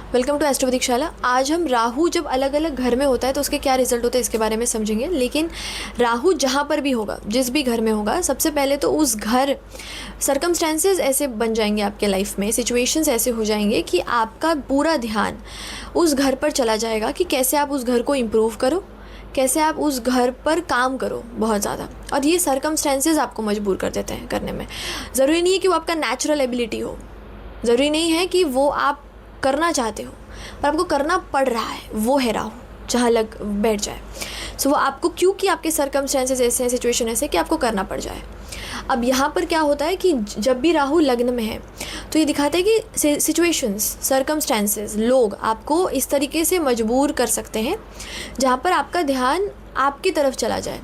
Welcome to astro प्रतीक्षाला। आज हम राहु जब अलग अलग घर में होता है तो उसके क्या रिजल्ट होते हैं इसके बारे में समझेंगे। लेकिन राहु जहाँ पर भी होगा, जिस भी घर में होगा, सबसे पहले तो उस घर सर्कमस्टेंसेस ऐसे बन जाएंगे आपके लाइफ में, सिचुएशंस ऐसे हो जाएंगे कि आपका पूरा ध्यान उस घर पर चला जाएगा कि कैसे आप उस घर को इम्प्रूव करो, कैसे आप उस घर पर काम करो बहुत ज़्यादा। और ये सर्कमस्टेंसेस आपको मजबूर कर देते हैं करने में। ज़रूरी नहीं है कि वो आपका नेचुरल एबिलिटी हो, ज़रूरी नहीं है कि वो आप करना चाहते हो, पर आपको करना पड़ रहा है। वो है राहु जहाँ लग बैठ जाए। सो वो आपको, क्योंकि आपके सर्कमस्टेंसेस ऐसे हैं, सिचुएशन ऐसे कि आपको करना पड़ जाए। अब यहाँ पर क्या होता है कि जब भी राहु लग्न में है तो ये दिखाता है कि सिचुएशंस, सर्कमस्टेंसेस, लोग आपको इस तरीके से मजबूर कर सकते हैं जहाँ पर आपका ध्यान आपकी तरफ चला जाए।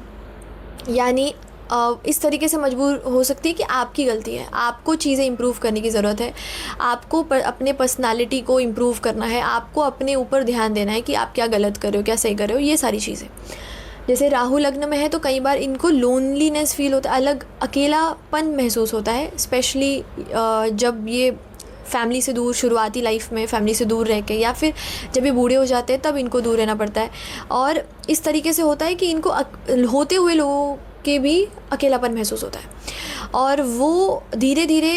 यानी इस तरीके से मजबूर हो सकती है कि आपकी गलती है, आपको चीज़ें इम्प्रूव करने की ज़रूरत है, आपको अपने पर्सनालिटी को इम्प्रूव करना है, आपको अपने ऊपर ध्यान देना है कि आप क्या गलत कर रहे हो, क्या सही कर रहे हो, ये सारी चीज़ें। जैसे राहु लग्न में है तो कई बार इनको लोनलीनेस फील होता है, अलग अकेलापन महसूस होता है, स्पेशली जब ये फैमिली से दूर, शुरुआती लाइफ में फैमिली से दूर रह के, या फिर जब ये बूढ़े हो जाते हैं तब इनको दूर रहना पड़ता है। और इस तरीके से होता है कि इनको होते हुए लोगों के भी अकेलापन महसूस होता है, और वो धीरे धीरे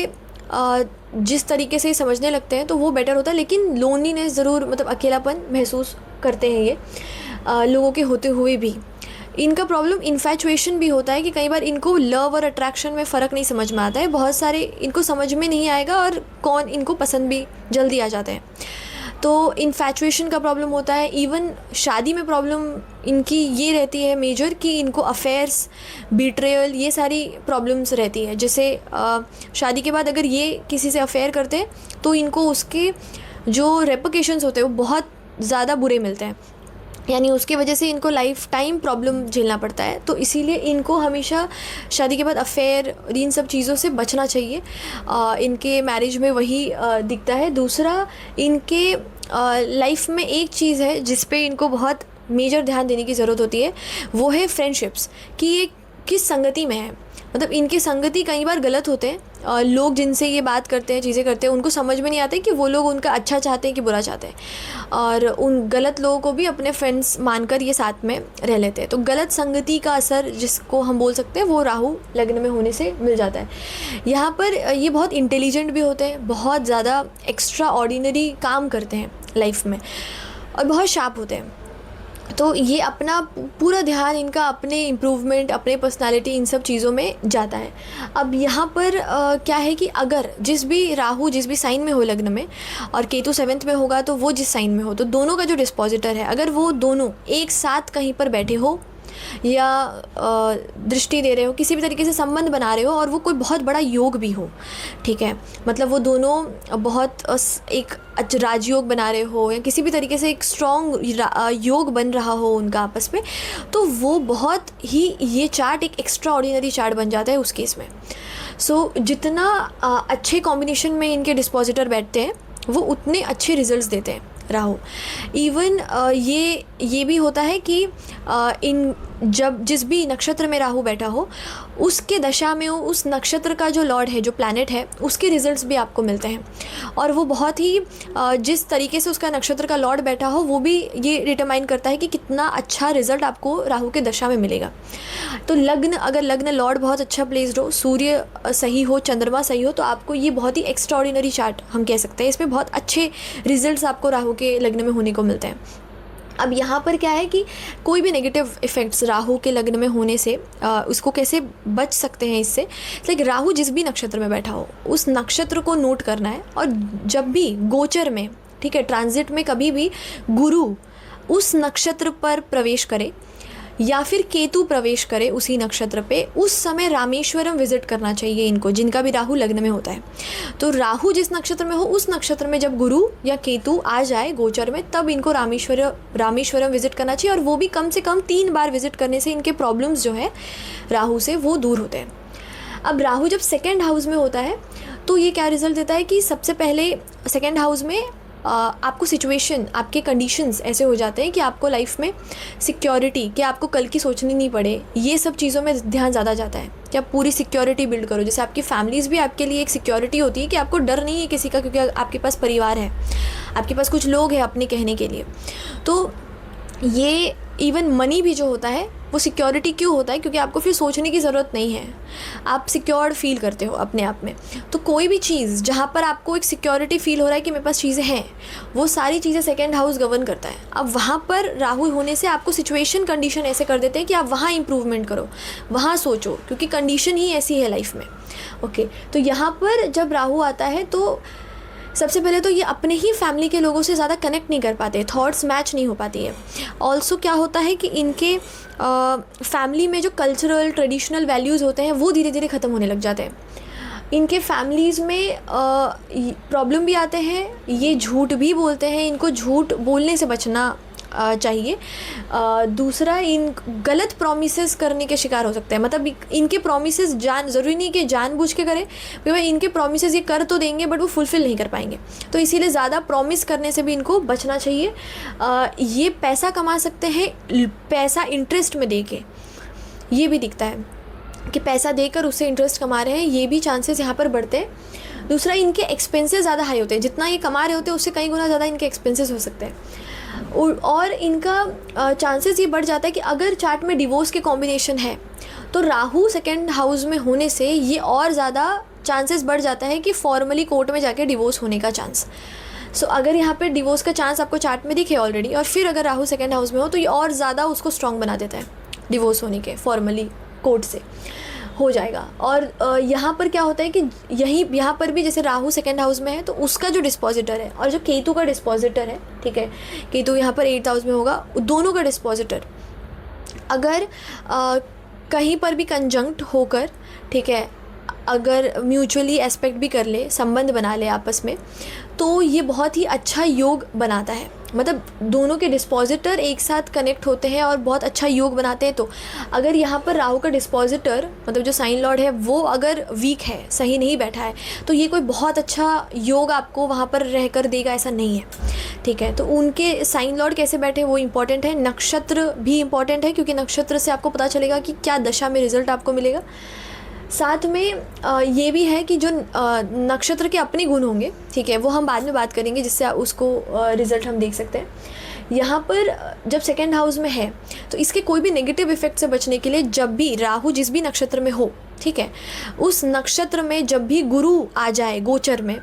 जिस तरीके से समझने लगते हैं तो वो बेटर होता है। लेकिन लोनलीनेस ज़रूर, मतलब अकेलापन महसूस करते हैं ये लोगों के होते हुए भी। इनका प्रॉब्लम इन्फैचुएशन भी होता है कि कई बार इनको लव और अट्रैक्शन में फ़र्क नहीं समझ में आता है। बहुत सारे इनको समझ में नहीं आएगा और कौन इनको पसंद भी जल्दी आ जाते हैं। तो इन्फैचुएशन का प्रॉब्लम होता है। इवन शादी में प्रॉब्लम इनकी ये रहती है मेजर कि इनको अफेयर्स, बिट्रेयल, ये सारी प्रॉब्लम्स रहती है। जैसे शादी के बाद अगर ये किसी से अफेयर करते हैं तो इनको उसके जो रेपकेशंस होते हैं वो बहुत ज़्यादा बुरे मिलते हैं, यानी उसके वजह से इनको लाइफ टाइम प्रॉब्लम झेलना पड़ता है। तो इसीलिए इनको हमेशा शादी के बाद अफेयर, इन सब चीज़ों से बचना चाहिए। इनके मैरिज में वही दिखता है। दूसरा, इनके लाइफ में एक चीज़ है जिस पे इनको बहुत मेजर ध्यान देने की ज़रूरत होती है, वो है फ्रेंडशिप्स, कि ये किस संगति में है। मतलब इनकी संगति कई बार गलत होते हैं। लोग जिनसे ये बात करते हैं, चीज़ें करते हैं, उनको समझ में नहीं आता कि वो लोग उनका अच्छा चाहते हैं कि बुरा चाहते हैं, और उन गलत लोगों को भी अपने फ्रेंड्स मानकर ये साथ में रह लेते हैं। तो गलत संगति का असर, जिसको हम बोल सकते हैं, वो राहु लग्न में होने से मिल जाता है। यहाँ पर ये बहुत इंटेलिजेंट भी होते हैं, बहुत ज़्यादा एक्स्ट्रा ऑर्डिनरी काम करते हैं लाइफ में, और बहुत शार्प होते हैं। तो ये अपना पूरा ध्यान इनका अपने इम्प्रूवमेंट, अपने पर्सनालिटी, इन सब चीज़ों में जाता है। अब यहाँ पर क्या है कि अगर राहु जिस भी साइन में हो लग्न में, और केतु 7th में होगा तो वो जिस साइन में हो, तो दोनों का जो डिस्पोजिटर है, अगर वो दोनों एक साथ कहीं पर बैठे हो या दृष्टि दे रहे हो, किसी भी तरीके से संबंध बना रहे हो, और वो कोई बहुत बड़ा योग भी हो, ठीक है, मतलब वो दोनों बहुत एक राजयोग बना रहे हो, या किसी भी तरीके से एक स्ट्रॉन्ग योग बन रहा हो उनका आपस में, तो वो बहुत ही, ये चार्ट एक एक्स्ट्रा ऑर्डिनरी चार्ट बन जाता है उस केस में। सो जितना अच्छे कॉम्बिनेशन में इनके डिस्पोजिटर बैठते हैं वो उतने अच्छे रिजल्ट्स देते हैं राहु। इवन ये भी होता है कि इन जब जिस भी नक्षत्र में राहु बैठा हो, उसके दशा में हो, उस नक्षत्र का जो लॉर्ड है, जो प्लैनेट है, उसके रिजल्ट्स भी आपको मिलते हैं। और वो बहुत ही जिस तरीके से उसका नक्षत्र का लॉर्ड बैठा हो, वो भी ये डिटरमाइन करता है कि कितना अच्छा रिजल्ट आपको राहु के दशा में मिलेगा। तो अगर लग्न लॉर्ड बहुत अच्छा प्लेस्ड हो, सूर्य सही हो, चंद्रमा सही हो, तो आपको ये बहुत ही एक्स्ट्राऑर्डिनरी चार्ट हम कह सकते हैं। इसमें बहुत अच्छे रिजल्ट्स आपको राहु के लग्न में होने को मिलते हैं। अब यहाँ पर क्या है कि कोई भी नेगेटिव इफ़ेक्ट्स राहु के लग्न में होने से उसको कैसे बच सकते हैं इससे, लाइक राहु जिस भी नक्षत्र में बैठा हो, उस नक्षत्र को नोट करना है। और जब भी गोचर में, ठीक है, ट्रांजिट में कभी भी गुरु उस नक्षत्र पर प्रवेश करे या फिर केतु प्रवेश करे उसी नक्षत्र पे, उस समय रामेश्वरम विजिट करना चाहिए इनको, जिनका भी राहु लग्न में होता है। तो राहु जिस नक्षत्र में हो, उस नक्षत्र में जब गुरु या केतु आ जाए गोचर में, तब इनको रामेश्वरम विजिट करना चाहिए। और वो भी कम से कम 3 बार विजिट करने से इनके प्रॉब्लम्स जो है राहु से, वो दूर होते हैं। अब राहु जब 2nd हाउस में होता है तो ये क्या रिजल्ट देता है कि सबसे पहले 2nd हाउस में आपको सिचुएशन, आपके कंडीशंस ऐसे हो जाते हैं कि आपको लाइफ में सिक्योरिटी, कि आपको कल की सोचनी नहीं पड़े, ये सब चीज़ों में ध्यान ज़्यादा जाता है कि आप पूरी सिक्योरिटी बिल्ड करो। जैसे आपकी फैमिलीज़ भी आपके लिए एक सिक्योरिटी होती है कि आपको डर नहीं है किसी का, क्योंकि आपके पास परिवार है, आपके पास कुछ लोग हैं अपने कहने के लिए। तो ये इवन मनी भी जो होता है वो सिक्योरिटी क्यों होता है, क्योंकि आपको फिर सोचने की ज़रूरत नहीं है, आप सिक्योर्ड फील करते हो अपने आप में। तो कोई भी चीज़ जहाँ पर आपको एक सिक्योरिटी फील हो रहा है कि मेरे पास चीज़ें हैं, वो सारी चीज़ें सेकंड हाउस गवर्न करता है। अब वहाँ पर राहु होने से आपको सिचुएशन कंडीशन ऐसे कर देते हैं कि आप वहाँ इंप्रूवमेंट करो, वहाँ सोचो, क्योंकि कंडीशन ही ऐसी है लाइफ में। ओके, तो यहाँ पर जब राहु आता है तो सबसे पहले तो ये अपने ही फैमिली के लोगों से ज़्यादा कनेक्ट नहीं कर पाते, थॉट्स मैच नहीं हो पाती है। ऑल्सो क्या होता है कि इनके फैमिली में जो कल्चरल ट्रेडिशनल वैल्यूज़ होते हैं वो धीरे धीरे ख़त्म होने लग जाते हैं। इनके फैमिलीज़ में प्रॉब्लम भी आते हैं, ये झूठ भी बोलते हैं, इनको झूठ बोलने से बचना चाहिए। दूसरा, इन गलत प्रॉमिसेस करने के शिकार हो सकते हैं, मतलब इनके प्रॉमिसेस ज़रूरी नहीं कि जानबूझ के करें, क्योंकि इनके प्रॉमिसेस ये कर तो देंगे बट वो फुलफ़िल नहीं कर पाएंगे, तो इसीलिए ज़्यादा प्रॉमिस करने से भी इनको बचना चाहिए। ये पैसा कमा सकते हैं, पैसा इंटरेस्ट में दे के, ये भी दिखता है कि पैसा देकर उससे इंटरेस्ट कमा रहे हैं, ये भी चांसेस यहाँ पर बढ़ते हैं। दूसरा, इनके एक्सपेंसेस ज़्यादा हाई होते हैं, जितना ये कमा रहे होते हैं उससे कई गुना ज़्यादा इनके एक्सपेंसेस हो सकते हैं। और इनका चांसेस ये बढ़ जाता है कि अगर चार्ट में डिवोर्स के कॉम्बिनेशन है तो राहु सेकंड हाउस में होने से ये और ज़्यादा चांसेस बढ़ जाता है कि फॉर्मली कोर्ट में जाके डिवोर्स होने का चांस। सो अगर यहाँ पे डिवोर्स का चांस आपको चार्ट में दिखे ऑलरेडी, और फिर अगर राहु सेकंड हाउस में हो तो ये और ज़्यादा उसको स्ट्रॉन्ग बना देता है, डिवोर्स होने के फॉर्मली कोर्ट से हो जाएगा। और यहाँ पर क्या होता है कि यहाँ पर भी जैसे राहु सेकंड हाउस में है तो उसका जो डिस्पोजिटर है और जो केतु का डिस्पोजिटर है, ठीक है, केतु यहाँ पर 8th हाउस में होगा, दोनों का डिस्पोजिटर अगर कहीं पर भी कंजंक्ट होकर, ठीक है, अगर म्यूचुअली एस्पेक्ट भी कर ले, संबंध बना ले आपस में, तो ये बहुत ही अच्छा योग बनाता है। मतलब दोनों के डिस्पोजिटर एक साथ कनेक्ट होते हैं और बहुत अच्छा योग बनाते हैं। तो अगर यहाँ पर राहु का डिस्पोजिटर, मतलब जो साइन लॉर्ड है, वो अगर वीक है, सही नहीं बैठा है, तो ये कोई बहुत अच्छा योग आपको वहाँ पर रह कर देगा, ऐसा नहीं है, ठीक है। तो उनके साइन लॉर्ड कैसे बैठे वो इंपॉर्टेंट है, नक्षत्र भी इंपॉर्टेंट है, क्योंकि नक्षत्र से आपको पता चलेगा कि क्या दशा में रिजल्ट आपको मिलेगा। साथ में ये भी है कि जो नक्षत्र के अपने गुण होंगे, ठीक है, वो हम बाद में बात करेंगे, जिससे उसको रिज़ल्ट हम देख सकते हैं। यहाँ पर जब सेकंड हाउस में है तो इसके कोई भी नेगेटिव इफेक्ट से बचने के लिए, जब भी राहु जिस भी नक्षत्र में हो, ठीक है, उस नक्षत्र में जब भी गुरु आ जाए गोचर में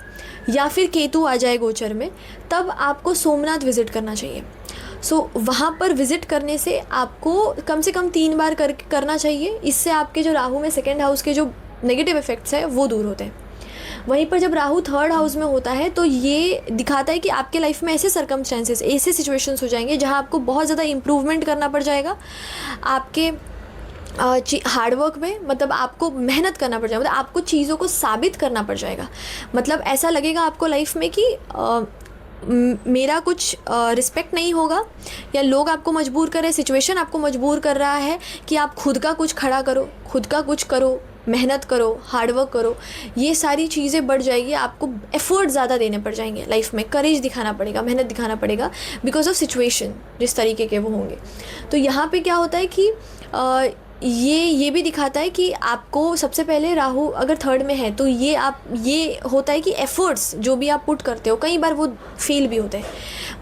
या फिर केतु आ जाए गोचर में, तब आपको सोमनाथ विज़िट करना चाहिए। वहाँ पर विज़िट करने से आपको कम से कम 3 बार करना चाहिए। इससे आपके जो राहु में सेकंड हाउस के जो नेगेटिव इफ़ेक्ट्स हैं वो दूर होते हैं। वहीं पर जब राहु 3rd हाउस में होता है तो ये दिखाता है कि आपके लाइफ में ऐसे सर्कमस्टेंसेस, ऐसे सिचुएशंस हो जाएंगे जहाँ आपको बहुत ज़्यादा इम्प्रूवमेंट करना पड़ जाएगा आपके हार्डवर्क में, मतलब आपको मेहनत करना पड़ जाएगा, मतलब आपको चीज़ों को साबित करना पड़ जाएगा। मतलब ऐसा लगेगा आपको लाइफ में कि मेरा कुछ रिस्पेक्ट नहीं होगा, या लोग आपको मजबूर कर रहे हैं, सिचुएशन आपको मजबूर कर रहा है कि आप खुद का कुछ खड़ा करो, खुद का कुछ करो, मेहनत करो, हार्डवर्क करो। ये सारी चीज़ें बढ़ जाएगी, आपको एफर्ट ज़्यादा देने पड़ जाएंगे लाइफ में, करेज दिखाना पड़ेगा, मेहनत दिखाना पड़ेगा, बिकॉज ऑफ सिचुएशन जिस तरीके के वो होंगे। तो यहाँ पे क्या होता है कि ये भी दिखाता है कि आपको सबसे पहले राहु अगर 3rd में है तो ये होता है कि एफ़र्ट्स जो भी आप पुट करते हो, कई बार वो फेल भी होते हैं,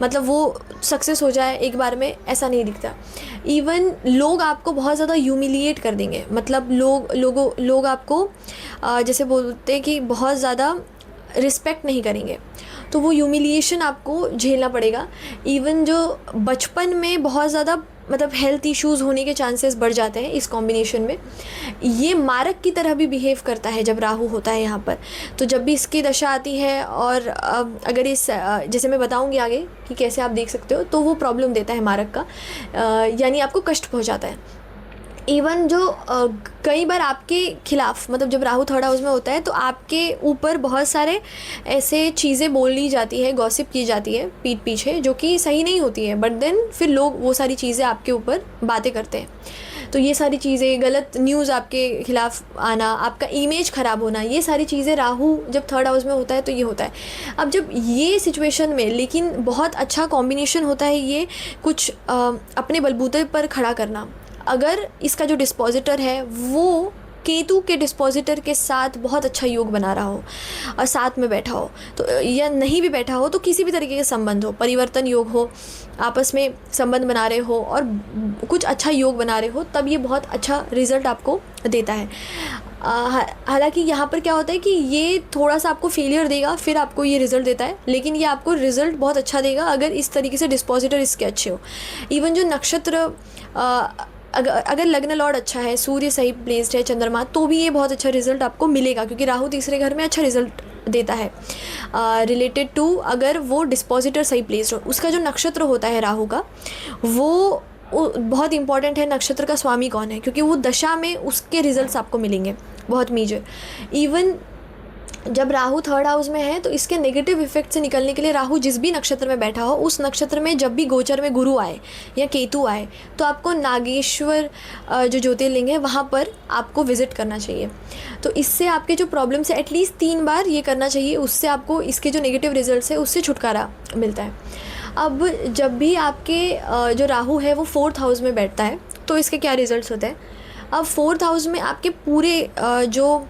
मतलब वो सक्सेस हो जाए एक बार में ऐसा नहीं दिखता। इवन लोग आपको बहुत ज़्यादा ह्यूमिलिएट कर देंगे, मतलब लोग आपको जैसे बोलते हैं कि बहुत ज़्यादा रिस्पेक्ट नहीं करेंगे, तो वो ह्यूमिलिएशन आपको झेलना पड़ेगा। इवन जो बचपन में बहुत ज़्यादा मतलब हेल्थ इश्यूज़ होने के चांसेस बढ़ जाते हैं इस कॉम्बिनेशन में। ये मारक की तरह भी बिहेव करता है जब राहु होता है यहाँ पर। तो जब भी इसकी दशा आती है, और अगर इस जैसे मैं बताऊँगी आगे कि कैसे आप देख सकते हो, तो वो प्रॉब्लम देता है मारक का, यानी आपको कष्ट पहुँचाता है। इवन जो कई बार आपके खिलाफ, मतलब जब राहु 3rd हाउस में होता है तो आपके ऊपर बहुत सारे ऐसे चीज़ें बोल ली जाती है, गॉसिप की जाती है पीठ पीछे, जो कि सही नहीं होती है, बट देन फिर लोग वो सारी चीज़ें आपके ऊपर बातें करते हैं। तो ये सारी चीज़ें, गलत न्यूज़ आपके खिलाफ आना, आपका इमेज ख़राब होना, ये सारी चीज़ें राहु जब थर्ड हाउस में होता है तो ये होता है। अब जब ये सिचुएशन में, लेकिन बहुत अच्छा कॉम्बिनेशन होता है ये कुछ अपने बलबूते पर खड़ा करना। अगर इसका जो डिस्पोजिटर है वो केतु के डिस्पोजिटर के साथ बहुत अच्छा योग बना रहा हो और साथ में बैठा हो, तो या नहीं भी बैठा हो तो किसी भी तरीके के संबंध हो, परिवर्तन योग हो, आपस में संबंध बना रहे हो और कुछ अच्छा योग बना रहे हो, तब ये बहुत अच्छा रिज़ल्ट आपको देता है। हालांकि यहाँ पर क्या होता है कि ये थोड़ा सा आपको फेलियर देगा, फिर आपको ये रिज़ल्ट देता है, लेकिन ये आपको रिज़ल्ट बहुत अच्छा देगा अगर इस तरीके से डिस्पोजिटर इसके अच्छे हो। इवन जो नक्षत्र अगर लग्न लॉर्ड अच्छा है, सूर्य सही प्लेस्ड है, चंद्रमा, तो भी ये बहुत अच्छा रिजल्ट आपको मिलेगा, क्योंकि राहु तीसरे घर में अच्छा रिजल्ट देता है रिलेटेड टू अगर वो डिस्पोजिटर सही प्लेस्ड हो। उसका जो नक्षत्र होता है राहु का, वो बहुत इंपॉर्टेंट है। नक्षत्र का स्वामी कौन है, क्योंकि वो दशा में उसके रिजल्ट्स आपको मिलेंगे बहुत मेजर। इवन जब राहु थर्ड हाउस में है तो इसके नेगेटिव इफेक्ट से निकलने के लिए राहु जिस भी नक्षत्र में बैठा हो, उस नक्षत्र में जब भी गोचर में गुरु आए या केतु आए तो आपको नागेश्वर जो ज्योतिर्लिंग है वहाँ पर आपको विज़िट करना चाहिए। तो इससे आपके जो प्रॉब्लम्स है एटलीस्ट 3 बार ये करना चाहिए, उससे आपको इसके जो नेगेटिव रिजल्ट्स है उससे छुटकारा मिलता है। अब जब भी आपके जो राहु है वो 4th हाउस में बैठता है तो इसके क्या रिजल्ट्स होते हैं। अब 4th हाउस में आपके पूरे जो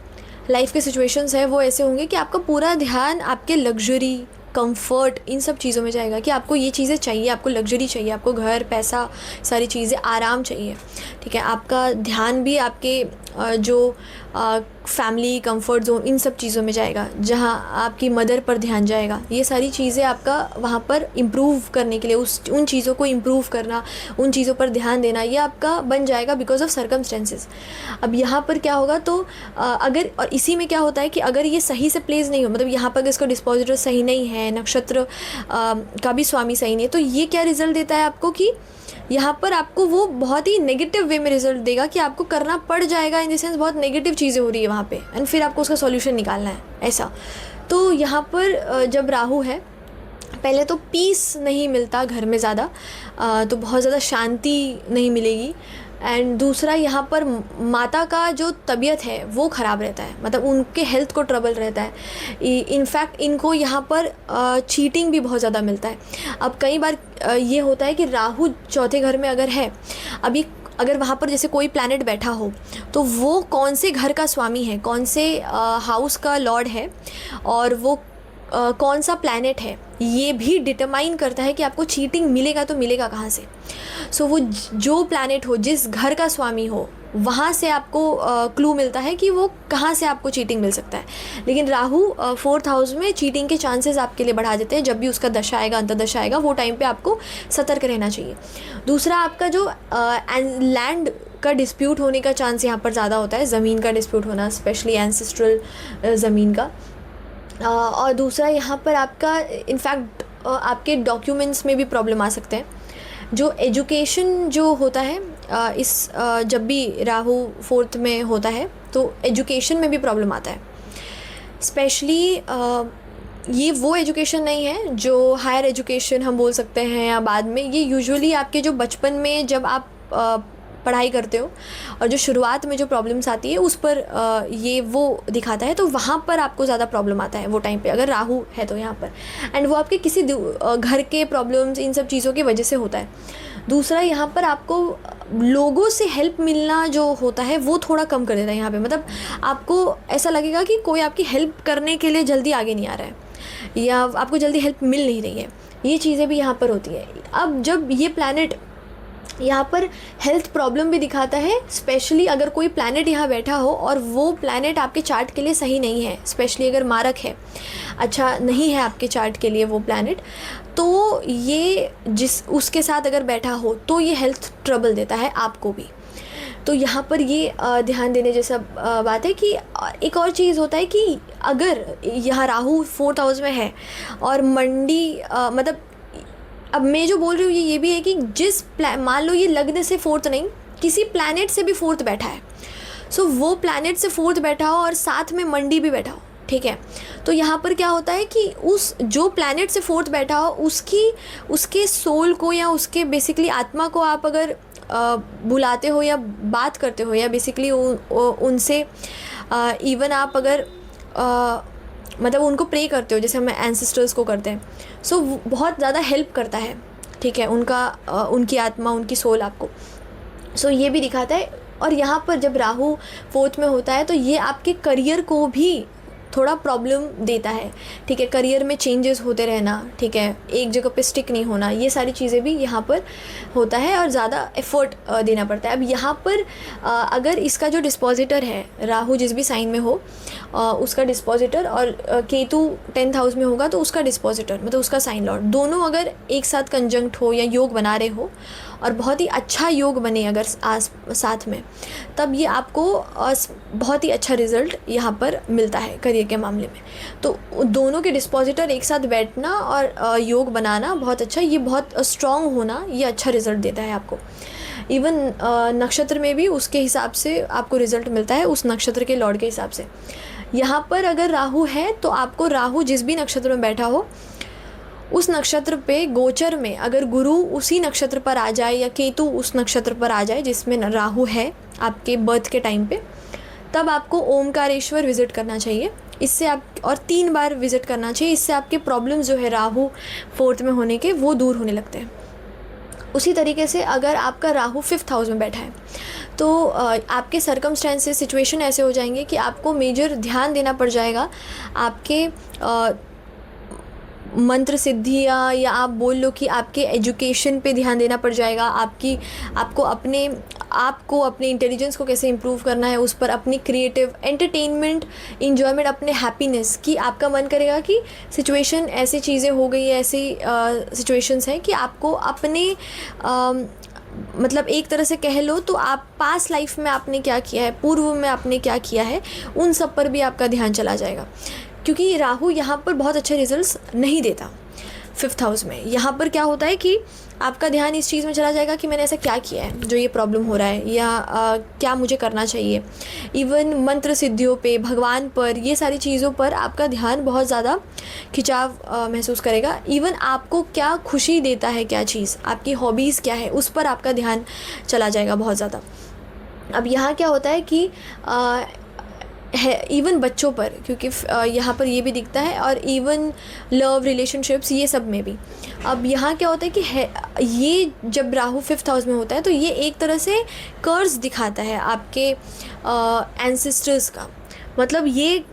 लाइफ के सिचुएशंस है वो ऐसे होंगे कि आपका पूरा ध्यान आपके लग्जरी, कंफर्ट, इन सब चीज़ों में जाएगा कि आपको ये चीज़ें चाहिए, आपको लग्जरी चाहिए, आपको घर, पैसा, सारी चीज़ें, आराम चाहिए, ठीक है। आपका ध्यान भी आपके जो फैमिली, कंफर्ट जोन, इन सब चीज़ों में जाएगा, जहाँ आपकी मदर पर ध्यान जाएगा। ये सारी चीज़ें आपका वहाँ पर इम्प्रूव करने के लिए, उन चीज़ों को इम्प्रूव करना, उन चीज़ों पर ध्यान देना, ये आपका बन जाएगा बिकॉज ऑफ सर्कमस्टेंसेस। अब यहाँ पर क्या होगा तो अगर, और इसी में क्या होता है कि अगर ये सही से प्लेस नहीं हो, मतलब यहाँ पर इसका डिस्पोजिटर सही नहीं है, नक्षत्र का भी स्वामी सही नहीं है, तो ये क्या रिजल्ट देता है आपको कि यहाँ पर आपको वो बहुत ही नेगेटिव वे में रिजल्ट देगा कि आपको करना पड़ जाएगा, इन द सेंस बहुत नेगेटिव चीज़ें हो रही है वहाँ पे, एंड फिर आपको उसका सॉल्यूशन निकालना है ऐसा। तो यहाँ पर जब राहु है, पहले तो पीस नहीं मिलता घर में ज़्यादा, तो बहुत ज़्यादा शांति नहीं मिलेगी, एंड दूसरा यहाँ पर माता का जो तबीयत है वो ख़राब रहता है, मतलब उनके हेल्थ को ट्रबल रहता है। इनफैक्ट इनको यहाँ पर चीटिंग भी बहुत ज़्यादा मिलता है। अब कई बार ये होता है कि राहु चौथे घर में अगर है, अभी अगर वहाँ पर जैसे कोई प्लैनेट बैठा हो तो वो कौन से घर का स्वामी है, कौन से हाउस का लॉर्ड है, और वो कौन सा प्लैनेट है, ये भी डिटरमाइन करता है कि आपको चीटिंग मिलेगा तो मिलेगा कहाँ से। सो वो जो प्लैनेट हो, जिस घर का स्वामी हो, वहाँ से आपको क्लू मिलता है कि वो कहाँ से आपको चीटिंग मिल सकता है। लेकिन राहु 4th हाउस में चीटिंग के चांसेस आपके लिए बढ़ा देते हैं। जब भी उसका दशा आएगा, अंतर्दशा आएगा, वो टाइम पे आपको सतर्क रहना चाहिए। दूसरा, आपका जो लैंड का डिस्प्यूट होने का चांस यहाँ पर ज़्यादा होता है, ज़मीन का डिस्प्यूट होना, स्पेशली एंसेस्ट्रल ज़मीन का। और दूसरा यहाँ पर आपका इनफैक्ट आपके डॉक्यूमेंट्स में भी प्रॉब्लम आ सकते हैं। जो एजुकेशन जो होता है जब भी राहु 4th में होता है तो एजुकेशन में भी प्रॉब्लम आता है। स्पेशली ये वो एजुकेशन नहीं है जो हायर एजुकेशन हम बोल सकते हैं या बाद में, ये यूजुअली आपके जो बचपन में जब आप पढ़ाई करते हो और जो शुरुआत में जो प्रॉब्लम्स आती है उस पर ये वो दिखाता है, तो वहाँ पर आपको ज़्यादा प्रॉब्लम आता है वो टाइम पे अगर राहु है तो यहाँ पर, एंड वो आपके किसी घर के प्रॉब्लम्स, इन सब चीज़ों की वजह से होता है। दूसरा, यहाँ पर आपको लोगों से हेल्प मिलना जो होता है वो थोड़ा कम कर देता है यहाँ पे, मतलब आपको ऐसा लगेगा कि कोई आपकी हेल्प करने के लिए जल्दी आगे नहीं आ रहा है या आपको जल्दी हेल्प मिल नहीं रही है, ये चीज़ें भी यहाँ पर होती है। अब जब ये प्लैनेट यहाँ पर हेल्थ प्रॉब्लम भी दिखाता है, स्पेशली अगर कोई प्लैनेट यहाँ बैठा हो और वो प्लैनेट आपके चार्ट के लिए सही नहीं है, स्पेशली अगर मारक है, अच्छा नहीं है आपके चार्ट के लिए वो प्लैनेट, तो ये उसके साथ अगर बैठा हो तो ये हेल्थ ट्रबल देता है आपको भी। तो यहाँ पर ये ध्यान देने जैसा बात है कि एक और चीज़ होता है कि अगर यहाँ राहु 4th हाउस में है और मंडी मतलब, अब मैं जो बोल रही हूँ ये भी है कि मान लो ये लग्न से 4th नहीं, किसी प्लैनेट से भी 4th बैठा है, सो वो प्लैनेट से 4th बैठा हो और साथ में मंडी भी बैठा हो, ठीक है। तो यहाँ पर क्या होता है कि उस जो प्लैनेट से फोर्थ बैठा हो उसके सोल को या उसके बेसिकली आत्मा को आप अगर बुलाते हो या बात करते हो या बेसिकली उनसे इवन आप अगर मतलब उनको प्रे करते हो जैसे हम एंसेस्टर्स को करते हैं, सो बहुत ज़्यादा हेल्प करता है, ठीक है, उनकी आत्मा, उनकी सोल आपको। सो ये भी दिखाता है। और यहाँ पर जब राहु फोर्थ में होता है तो ये आपके करियर को भी थोड़ा प्रॉब्लम देता है, ठीक है, करियर में चेंजेस होते रहना, ठीक है, एक जगह पे स्टिक नहीं होना, ये सारी चीज़ें भी यहाँ पर होता है और ज़्यादा एफर्ट देना पड़ता है। अब यहाँ पर अगर इसका जो डिस्पोजिटर है, राहु जिस भी साइन में हो उसका डिस्पोजिटर, और केतु 10th हाउस में होगा तो उसका डिस्पोजिटर मतलब उसका साइन लॉर्ड, दोनों अगर एक साथ कंजंक्ट हो या योग बना रहे हो और बहुत ही अच्छा योग बने अगर साथ में, तब ये आपको बहुत ही अच्छा रिज़ल्ट यहाँ पर मिलता है करियर के मामले में। तो दोनों के डिस्पोजिटर एक साथ बैठना और योग बनाना बहुत अच्छा, ये बहुत स्ट्रॉन्ग होना, ये अच्छा रिज़ल्ट देता है आपको। इवन नक्षत्र में भी उसके हिसाब से आपको रिज़ल्ट मिलता है, उस नक्षत्र के लॉर्ड के हिसाब से। यहाँ पर अगर राहु है तो आपको राहु जिस भी नक्षत्र में बैठा हो उस नक्षत्र पे गोचर में अगर गुरु उसी नक्षत्र पर आ जाए या केतु उस नक्षत्र पर आ जाए जिसमें राहु है आपके बर्थ के टाइम पे, तब आपको ओमकारेश्वर विज़िट करना चाहिए। इससे आप, और 3 बार विज़िट करना चाहिए, इससे आपके प्रॉब्लम्स जो है राहु फोर्थ में होने के वो दूर होने लगते हैं। उसी तरीके से अगर आपका राहु 5th हाउस में बैठा है तो आपके सर्कमस्टेंसेस सिचुएशन ऐसे हो जाएंगे कि आपको मेजर ध्यान देना पड़ जाएगा आपके मंत्र सिद्धियाँ, या आप बोल लो कि आपके एजुकेशन पे ध्यान देना पड़ जाएगा, आपको अपने इंटेलिजेंस को कैसे इम्प्रूव करना है उस पर, अपनी क्रिएटिव एंटरटेनमेंट, इंजॉयमेंट, अपने हैप्पीनेस की आपका मन करेगा कि सिचुएशन ऐसी चीज़ें हो गई, ऐसी सिचुएशंस हैं कि आपको अपने मतलब एक तरह से कह लो तो आप पास्ट लाइफ में आपने क्या किया है, पूर्व में आपने क्या किया है, उन सब पर भी आपका ध्यान चला जाएगा। क्योंकि राहु यहाँ पर बहुत अच्छे रिजल्ट्स नहीं देता 5th हाउस में। यहाँ पर क्या होता है कि आपका ध्यान इस चीज़ में चला जाएगा कि मैंने ऐसा क्या किया है जो ये प्रॉब्लम हो रहा है, या क्या मुझे करना चाहिए। इवन मंत्र सिद्धियों पे, भगवान पर, ये सारी चीज़ों पर आपका ध्यान बहुत ज़्यादा खिंचाव महसूस करेगा। इवन आपको क्या खुशी देता है, क्या चीज़ आपकी हॉबीज़ क्या है, उस पर आपका ध्यान चला जाएगा बहुत ज़्यादा। अब यहाँ क्या होता है कि है इवन बच्चों पर, क्योंकि यहाँ पर ये भी दिखता है, और इवन लव रिलेशनशिप्स ये सब में भी। अब यहाँ क्या होता है कि ये जब राहु 5th हाउस में होता है तो ये एक तरह से कर्ज दिखाता है आपके एंसेस्टर्स का। मतलब ये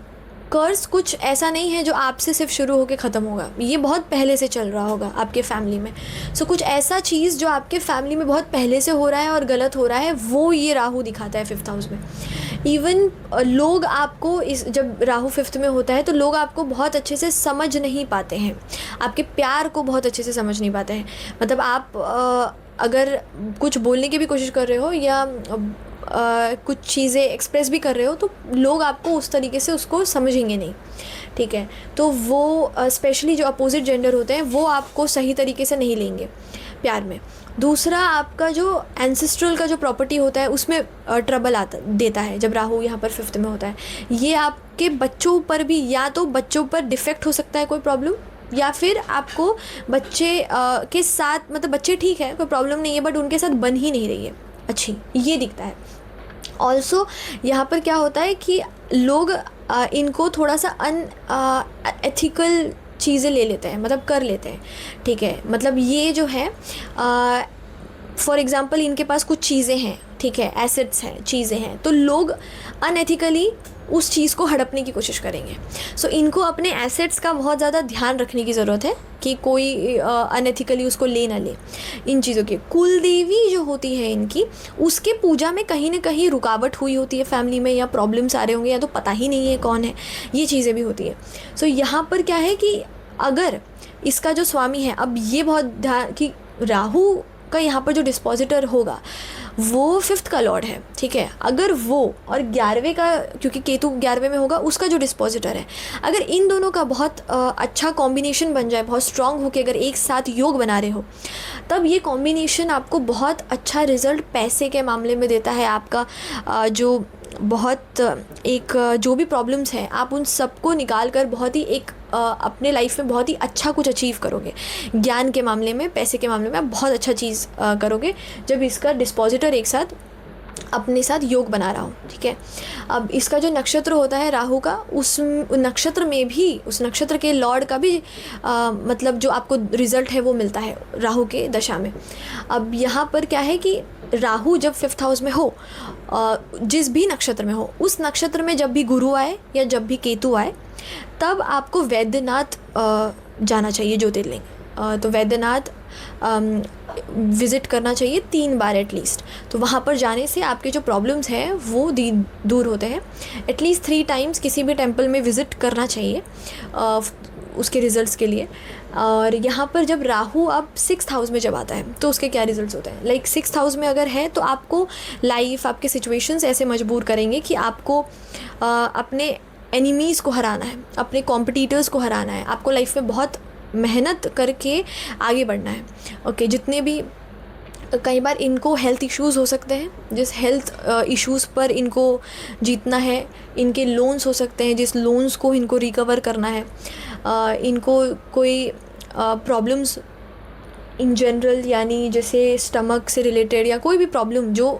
कर्ज कुछ ऐसा नहीं है जो आपसे सिर्फ शुरू होकर ख़त्म होगा, ये बहुत पहले से चल रहा होगा आपके फैमिली में। सो कुछ ऐसा चीज़ जो आपके फैमिली में बहुत पहले से हो रहा है और गलत हो रहा है, वो ये राहु दिखाता है 5th हाउस में। इवन लोग आपको जब राहु 5th में होता है तो लोग आपको बहुत अच्छे से समझ नहीं पाते हैं, आपके प्यार को बहुत अच्छे से समझ नहीं पाते हैं। मतलब आप अगर कुछ बोलने की भी कोशिश कर रहे हो या कुछ चीज़ें एक्सप्रेस भी कर रहे हो तो लोग आपको उस तरीके से उसको समझेंगे नहीं, ठीक है। तो वो स्पेशली जो अपोजिट जेंडर होते हैं वो आपको सही तरीके से नहीं लेंगे प्यार में। दूसरा, आपका जो एंसेस्ट्रल का जो प्रॉपर्टी होता है उसमें ट्रबल देता है जब राहु यहाँ पर 5th में होता है। ये आपके बच्चों पर भी, या तो बच्चों पर डिफेक्ट हो सकता है कोई प्रॉब्लम, या फिर आपको बच्चे के साथ, मतलब बच्चे ठीक है कोई प्रॉब्लम नहीं है बट उनके साथ बन ही नहीं रही है अच्छी, ये दिखता है। ऑल्सो यहाँ पर क्या होता है कि लोग इनको थोड़ा सा एथिकल चीज़ें ले लेते हैं, मतलब कर लेते हैं, ठीक है। मतलब ये जो है फॉर एग्ज़ाम्पल इनके पास कुछ चीज़ें हैं, ठीक है, एसेट्स हैं, चीज़ें हैं, तो लोग अनएथिकली उस चीज़ को हड़पने की कोशिश करेंगे। सो इनको अपने एसेट्स का बहुत ज़्यादा ध्यान रखने की ज़रूरत है कि कोई अनएथिकली उसको ले ना ले इन चीज़ों की। कुल देवी जो होती है इनकी, उसके पूजा में कहीं ना कहीं रुकावट हुई होती है फैमिली में, या प्रॉब्लम्स आ रहे होंगे, या तो पता ही नहीं है कौन है, ये चीज़ें भी होती है। सो यहाँ पर क्या है कि अगर इसका जो स्वामी है, अब ये बहुत ध्यान कि राहु का यहाँ पर जो डिस्पोजिटर होगा वो 5th का लॉर्ड है, ठीक है। अगर वो और 11वें का, क्योंकि केतु 11वें में होगा, उसका जो डिस्पोजिटर है, अगर इन दोनों का बहुत अच्छा कॉम्बिनेशन बन जाए, बहुत स्ट्रांग होकर अगर एक साथ योग बना रहे हो, तब ये कॉम्बिनेशन आपको बहुत अच्छा रिजल्ट पैसे के मामले में देता है। आपका जो बहुत एक जो भी प्रॉब्लम्स हैं आप उन सबको निकाल कर बहुत ही एक अपने लाइफ में बहुत ही अच्छा कुछ अचीव करोगे। ज्ञान के मामले में, पैसे के मामले में आप बहुत अच्छा चीज़ करोगे जब इसका डिस्पोजिटर एक साथ अपने साथ योग बना रहा हूँ। ठीक है, अब इसका जो नक्षत्र होता है राहु का, उस नक्षत्र में भी उस नक्षत्र के लॉर्ड का भी मतलब जो आपको रिजल्ट है वो मिलता है राहु के दशा में। अब यहाँ पर क्या है कि राहु जब 5th हाउस में हो, जिस भी नक्षत्र में हो, उस नक्षत्र में जब भी गुरु आए या जब भी केतु आए, तब आपको वैद्यनाथ जाना चाहिए, ज्योतिर्लिंग। तो वैद्यनाथ विज़िट करना चाहिए 3 बार एटलीस्ट। तो वहाँ पर जाने से आपके जो प्रॉब्लम्स हैं वो दूर होते हैं। एटलीस्ट 3 टाइम्स किसी भी टेंपल में विज़िट करना चाहिए उसके रिज़ल्ट्स के लिए। और यहाँ पर जब राहु अब 6th हाउस में जब आता है तो उसके क्या रिजल्ट्स होते हैं, लाइक 6th हाउस में अगर है तो आपको लाइफ, आपके सिचुएशंस ऐसे मजबूर करेंगे कि आपको अपने एनिमीज़ को हराना है, अपने कॉम्पिटिटर्स को हराना है, आपको लाइफ में बहुत मेहनत करके आगे बढ़ना है। ओके, जितने भी कई बार इनको हेल्थ इश्यूज़ हो सकते हैं, जिस हेल्थ इश्यूज़ पर इनको जीतना है, इनके लोन्स हो सकते हैं, जिस लोन्स को इनको रिकवर करना है, इनको कोई प्रॉब्लम्स इन जनरल, यानी जैसे स्टमक से रिलेटेड या कोई भी प्रॉब्लम जो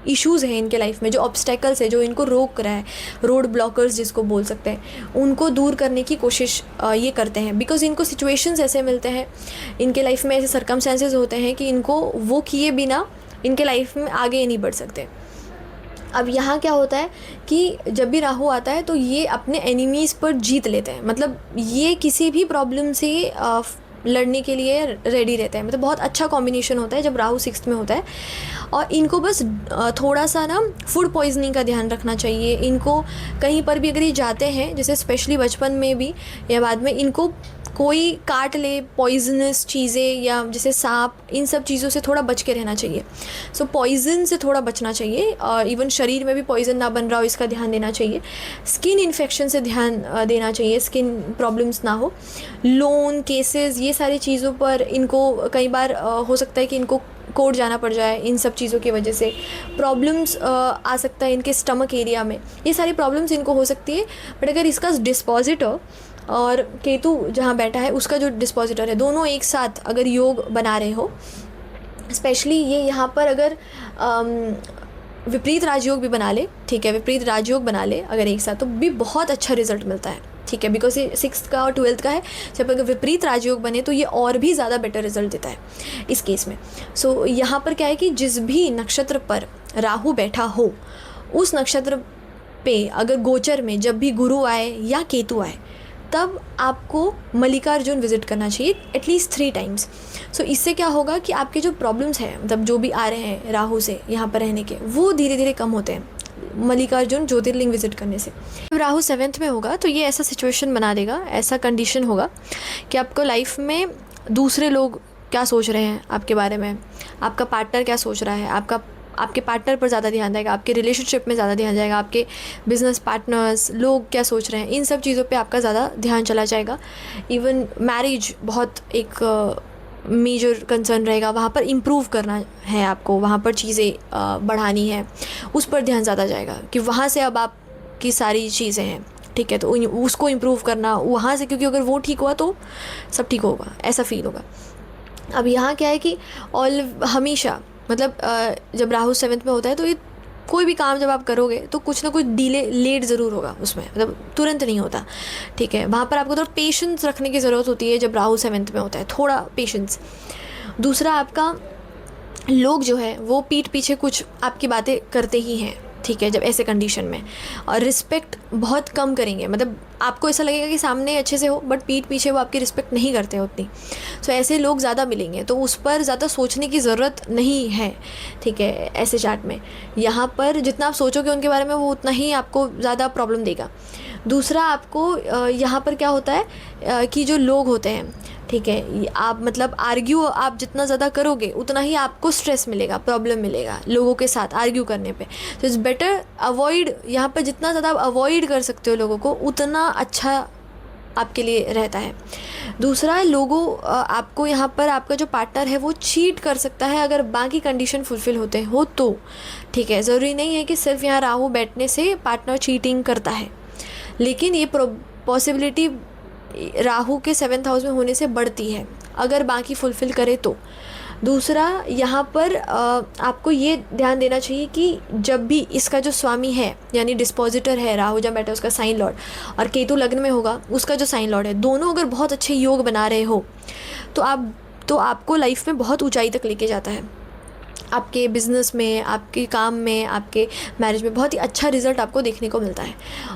इश्यूज़ हैं इनके लाइफ में, जो ऑब्स्टेकल्स है, जो इनको रोक रहा है, रोड ब्लॉकर्स जिसको बोल सकते हैं, उनको दूर करने की कोशिश ये करते हैं। बिकॉज़ इनको सिचुएशंस ऐसे मिलते हैं, इनके लाइफ में ऐसे सर्कमस्टेंसेस होते हैं कि इनको वो किए बिना इनके लाइफ में आगे नहीं बढ़ सकते। अब यहाँ क्या होता है कि जब भी राहु आता है तो ये अपने एनिमीज़ पर जीत लेते हैं, मतलब ये किसी भी प्रॉब्लम से लड़ने के लिए रेडी रहते हैं। मतलब बहुत अच्छा कॉम्बिनेशन होता है जब राहु 6th में होता है। और इनको बस थोड़ा सा ना फूड पॉइजनिंग का ध्यान रखना चाहिए। इनको कहीं पर भी अगर ये जाते हैं, जैसे स्पेशली बचपन में भी या बाद में, इनको कोई काट ले पॉइजनस चीज़ें या जैसे सांप, इन सब चीज़ों से थोड़ा बच के रहना चाहिए। सो पॉइजन से थोड़ा बचना चाहिए, और इवन शरीर में भी पॉइजन ना बन रहा हो इसका ध्यान देना चाहिए। स्किन इन्फेक्शन से ध्यान देना चाहिए, स्किन प्रॉब्लम्स ना हो। लोन केसेस, ये सारी चीज़ों पर इनको कई बार हो सकता है कि इनको कोर्ट जाना पड़ जाए। इन सब चीज़ों की वजह से प्रॉब्लम्स आ सकता है इनके स्टमक एरिया में, ये सारी प्रॉब्लम्स इनको हो सकती है। बट अगर इसका डिस्पोजिटर और केतु जहाँ बैठा है उसका जो डिस्पोजिटर है, दोनों एक साथ अगर योग बना रहे हो, स्पेशली ये यहाँ पर अगर विपरीत राजयोग भी बना ले, ठीक है, विपरीत राजयोग बना ले अगर एक साथ, तो भी बहुत अच्छा रिजल्ट मिलता है। ठीक है, बिकॉज ये 6th का और 12th का है। जब अगर विपरीत राजयोग बने तो ये और भी ज़्यादा बेटर रिजल्ट देता है इस केस में। सो यहाँ पर क्या है कि जिस भी नक्षत्र पर राहु बैठा हो, उस नक्षत्र पे अगर गोचर में जब भी गुरु आए या केतु आए, तब आपको मल्लिकार्जुन विज़िट करना चाहिए एटलीस्ट 3 टाइम्स। सो इससे क्या होगा कि आपके जो प्रॉब्लम्स हैं, मतलब जो भी आ रहे हैं राहु से यहाँ पर रहने के, वो धीरे धीरे कम होते हैं मल्लिकार्जुन ज्योतिर्लिंग विज़िट करने से। जब राहु 7th में होगा तो ये ऐसा सिचुएशन बना देगा, ऐसा कंडीशन होगा कि आपको लाइफ में दूसरे लोग क्या सोच रहे हैं आपके बारे में, आपका पार्टनर क्या सोच रहा है, आपके पार्टनर पर ज़्यादा ध्यान जाएगा, आपके रिलेशनशिप में ज़्यादा ध्यान जाएगा, आपके बिजनेस पार्टनर्स, लोग क्या सोच रहे हैं, इन सब चीज़ों पे आपका ज़्यादा ध्यान चला जाएगा। इवन मैरिज बहुत एक मेजर कंसर्न रहेगा, वहाँ पर इम्प्रूव करना है आपको, वहाँ पर चीज़ें बढ़ानी है, उस पर ध्यान ज़्यादा जाएगा कि वहाँ से अब आपकी सारी चीज़ें हैं। ठीक है, तो उसको इम्प्रूव करना वहाँ से, क्योंकि अगर वो ठीक हुआ तो सब ठीक होगा, ऐसा फील होगा। अब यहाँ क्या है कि हमेशा मतलब जब राहु 7th में होता है तो ये कोई भी काम जब आप करोगे तो कुछ ना कुछ डिले लेट ज़रूर होगा उसमें, मतलब तुरंत नहीं होता। ठीक है, वहाँ पर आपको थोड़ा पेशेंस रखने की ज़रूरत होती है जब राहु 7th में होता है, थोड़ा पेशेंस। दूसरा, आपका लोग जो है वो पीठ पीछे कुछ आपकी बातें करते ही हैं। ठीक है, जब ऐसे कंडीशन में, और रिस्पेक्ट बहुत कम करेंगे, मतलब आपको ऐसा लगेगा कि सामने अच्छे से हो बट पीठ पीछे वो आपकी रिस्पेक्ट नहीं करते उतनी। सो ऐसे लोग ज़्यादा मिलेंगे, तो उस पर ज़्यादा सोचने की ज़रूरत नहीं है। ठीक है, ऐसे चार्ट में यहाँ पर जितना आप सोचोगे उनके बारे में, वो उतना ही आपको ज़्यादा प्रॉब्लम देगा। दूसरा, आपको यहाँ पर क्या होता है कि जो लोग होते हैं, ठीक है, आप मतलब आर्ग्यू आप जितना ज़्यादा करोगे उतना ही आपको स्ट्रेस मिलेगा, प्रॉब्लम मिलेगा लोगों के साथ आर्ग्यू करने पे। तो इट्स बेटर अवॉइड, यहाँ पर जितना ज़्यादा आप अवॉइड कर सकते हो लोगों को, उतना अच्छा आपके लिए रहता है। दूसरा, लोगों आपको यहाँ पर आपका जो पार्टनर है वो चीट कर सकता है अगर बाकी कंडीशन फुलफ़िल होते हो तो, ठीक है। ज़रूरी नहीं है कि सिर्फ यहाँ राहु बैठने से पार्टनर चीटिंग करता है, लेकिन ये पॉसिबिलिटी राहु के 7th हाउस में होने से बढ़ती है अगर बाकी फुलफ़िल करे तो। दूसरा, यहाँ पर आपको ये ध्यान देना चाहिए कि जब भी इसका जो स्वामी है यानी डिस्पोजिटर है, राहु जब बैठा है उसका साइन लॉर्ड, और केतु लग्न में होगा उसका जो साइन लॉर्ड है, दोनों अगर बहुत अच्छे योग बना रहे हो तो आपको लाइफ में बहुत ऊंचाई तक लेके जाता है। आपके बिज़नेस में, आपके काम में, आपके मैरिज में बहुत ही अच्छा रिजल्ट आपको देखने को मिलता है।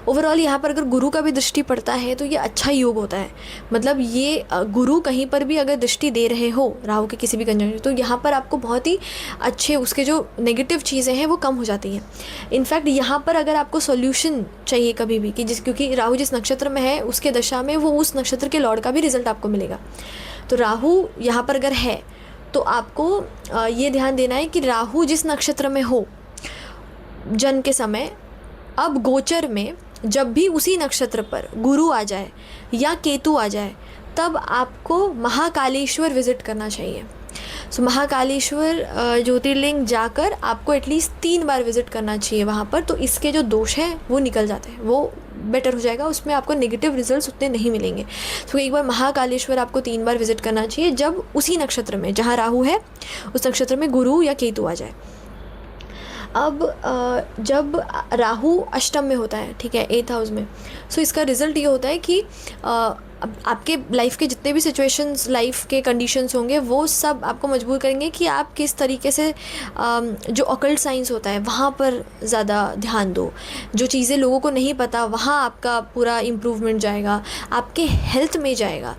ओवरऑल यहाँ पर अगर गुरु का भी दृष्टि पड़ता है तो ये अच्छा योग होता है। मतलब ये गुरु कहीं पर भी अगर दृष्टि दे रहे हो राहु के किसी भी कंजंक्शन, तो यहाँ पर आपको बहुत ही अच्छे उसके जो नेगेटिव चीज़ें हैं वो कम हो जाती हैं। इनफैक्ट यहाँ पर अगर आपको सॉल्यूशन चाहिए कभी भी, कि क्योंकि राहु जिस नक्षत्र में है उसके दशा में वो उस नक्षत्र के लॉर्ड का भी रिजल्ट आपको मिलेगा। तो राहु यहाँ पर अगर है तो आपको ये ध्यान देना है कि राहु जिस नक्षत्र में हो जन्म के समय, अब गोचर में जब भी उसी नक्षत्र पर गुरु आ जाए या केतु आ जाए तब आपको महाकालेश्वर विज़िट करना चाहिए। सो महाकालेश्वर ज्योतिर्लिंग जाकर आपको एटलीस्ट 3 बार विज़िट करना चाहिए वहाँ पर, तो इसके जो दोष हैं वो निकल जाते हैं, वो बेटर हो जाएगा, उसमें आपको नेगेटिव रिजल्ट्स उतने नहीं मिलेंगे। तो एक बार महाकालेश्वर आपको 3 बार विज़िट करना चाहिए जब उसी नक्षत्र में जहाँ राहु है उस नक्षत्र में गुरु या केतु आ जाए। अब जब राहु अष्टम में होता है, ठीक है, 8th हाउस में, सो इसका रिज़ल्ट ये होता है कि आपके लाइफ के जितने भी सिचुएशंस, लाइफ के कंडीशंस होंगे वो सब आपको मजबूर करेंगे कि आप किस तरीके से जो ऑकल्ट साइंस होता है वहाँ पर ज़्यादा ध्यान दो। जो चीज़ें लोगों को नहीं पता वहाँ आपका पूरा इम्प्रूवमेंट जाएगा, आपके हेल्थ में जाएगा।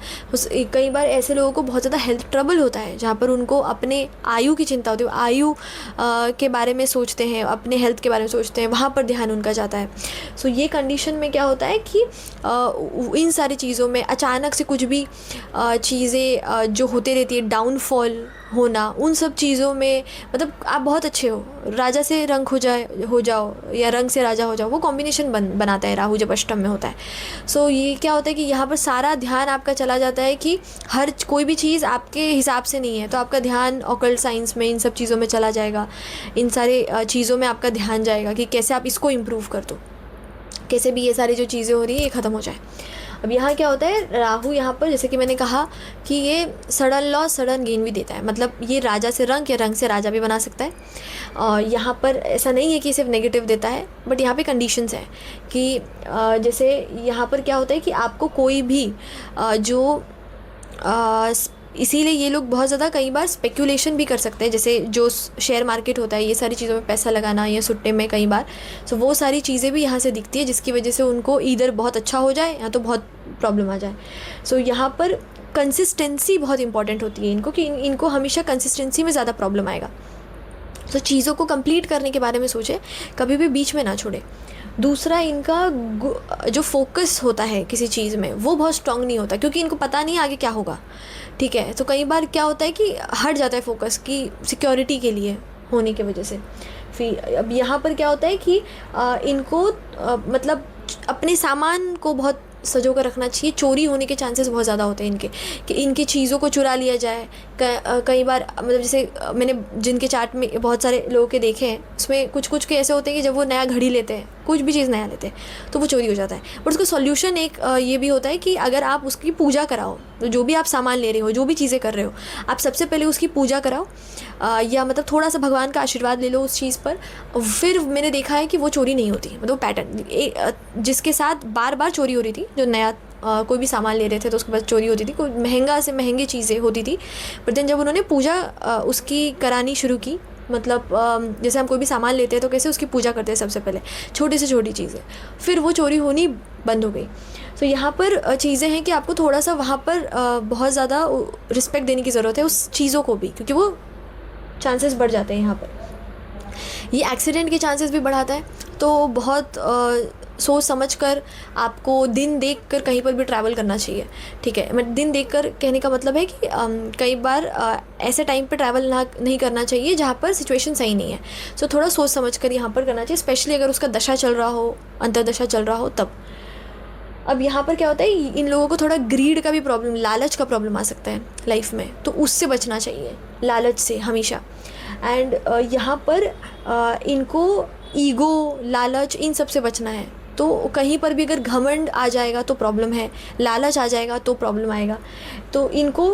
कई बार ऐसे लोगों को बहुत ज़्यादा हेल्थ ट्रबल होता है जहाँ पर उनको अपने आयु की चिंता होती है, आयु के बारे में सोचते हैं, अपने हेल्थ के बारे में सोचते हैं, वहाँ पर ध्यान उनका जाता है। सो ये कंडीशन में क्या होता है कि इन सारी चीज़ों में अचानक से कुछ भी चीज़ें जो होते रहती है, डाउनफॉल होना, उन सब चीज़ों में, मतलब आप बहुत अच्छे हो, राजा से रंक हो जाओ या रंग से राजा हो जाओ, वो कॉम्बिनेशन बनाता है राहु जब अष्टम में होता है। सो ये क्या होता है कि यहाँ पर सारा ध्यान आपका चला जाता है कि हर कोई भी चीज़ आपके हिसाब से नहीं है, तो आपका ध्यान ऑकल्ट साइंस में, इन सब चीज़ों में चला जाएगा, इन सारे चीज़ों में आपका ध्यान जाएगा कि कैसे आप इसको इम्प्रूव कर दो, कैसे भी ये सारी जो चीज़ें हो रही है ये ख़त्म हो जाए। अब यहाँ क्या होता है, राहु यहाँ पर जैसे कि मैंने कहा कि ये सडन लॉस सडन गेन भी देता है, मतलब ये राजा से रंक या रंग से राजा भी बना सकता है। और यहाँ पर ऐसा नहीं है कि सिर्फ नेगेटिव देता है, बट यहाँ पे कंडीशंस हैं कि जैसे यहाँ पर क्या होता है कि आपको कोई भी जो इसीलिए ये लोग बहुत ज़्यादा कई बार स्पेक्यूलेशन भी कर सकते हैं, जैसे जो शेयर मार्केट होता है, ये सारी चीज़ों में पैसा लगाना या सुट्टे में कई बार, सो वो सारी चीज़ें भी यहाँ से दिखती है, जिसकी वजह से उनको इधर बहुत अच्छा हो जाए या तो बहुत प्रॉब्लम आ जाए। सो यहाँ पर कंसिस्टेंसी बहुत इंपॉर्टेंट होती है इनको, कि इनको हमेशा कंसिस्टेंसी में ज़्यादा प्रॉब्लम आएगा। सो चीज़ों को कंप्लीट करने के बारे में सोचे, कभी भी बीच में ना छोड़े। दूसरा, इनका जो फोकस होता है किसी चीज़ में वो बहुत स्ट्रांग नहीं होता, क्योंकि इनको पता नहीं आगे क्या होगा, ठीक है। तो कई बार क्या होता है कि हट जाता है फोकस की सिक्योरिटी के लिए होने की वजह से। फिर अब यहाँ पर क्या होता है कि इनको मतलब अपने सामान को बहुत सजो कर रखना चाहिए। चोरी होने के चांसेस बहुत ज़्यादा होते हैं इनके, कि इनकी चीज़ों को चुरा लिया जाए। कई बार मतलब जैसे मैंने जिनके चार्ट में बहुत सारे लोगों के देखे हैं, उसमें कुछ के ऐसे होते हैं कि जब वो नया घड़ी लेते हैं, कुछ भी चीज़ नया लेते हैं, तो वो चोरी हो जाता है। बट उसका सॉल्यूशन एक ये भी होता है कि अगर आप उसकी पूजा कराओ, तो जो भी आप सामान ले रहे हो, जो भी चीज़ें कर रहे हो, आप सबसे पहले उसकी पूजा कराओ, या मतलब थोड़ा सा भगवान का आशीर्वाद ले लो उस चीज़ पर, फिर मैंने देखा है कि वो चोरी नहीं होती। मतलब पैटर्न जिसके साथ बार बार चोरी हो रही थी, जो नया कोई भी सामान ले रहे थे तो उसके बाद चोरी होती थी, कोई महंगा से महंगी चीज़ें होती थी, पर देन जब उन्होंने पूजा उसकी करानी शुरू की, मतलब जैसे हम कोई भी सामान लेते हैं तो कैसे उसकी पूजा करते हैं सबसे पहले, छोटी से छोटी चीज़ें, फिर वो चोरी होनी बंद हो गई। तो यहाँ पर चीज़ें हैं कि आपको थोड़ा सा वहाँ पर बहुत ज़्यादा रिस्पेक्ट देने की ज़रूरत है उस चीज़ों को भी, क्योंकि वो चांसेस बढ़ जाते हैं। यहाँ पर ये एक्सीडेंट के चांसेस भी बढ़ाता है, तो बहुत सोच समझ कर आपको दिन देख कर कहीं पर भी ट्रैवल करना चाहिए, ठीक है। मैं दिन देख कर कहने का मतलब है कि कई बार ऐसे टाइम पे ट्रैवल नहीं करना चाहिए जहाँ पर सिचुएशन सही नहीं है। सो थोड़ा सोच समझ कर यहाँ पर करना चाहिए, स्पेशली अगर उसका दशा चल रहा हो, अंतर्दशा चल रहा हो तब। अब यहाँ पर क्या होता है, इन लोगों को थोड़ा ग्रीड का भी प्रॉब्लम, लालच का प्रॉब्लम आ सकता है लाइफ में, तो उससे बचना चाहिए लालच से हमेशा। एंड यहाँ पर इनको ईगो, लालच, इन सब से बचना है। तो कहीं पर भी अगर घमंड आ जाएगा तो प्रॉब्लम है, लालच आ जाएगा तो प्रॉब्लम आएगा। तो इनको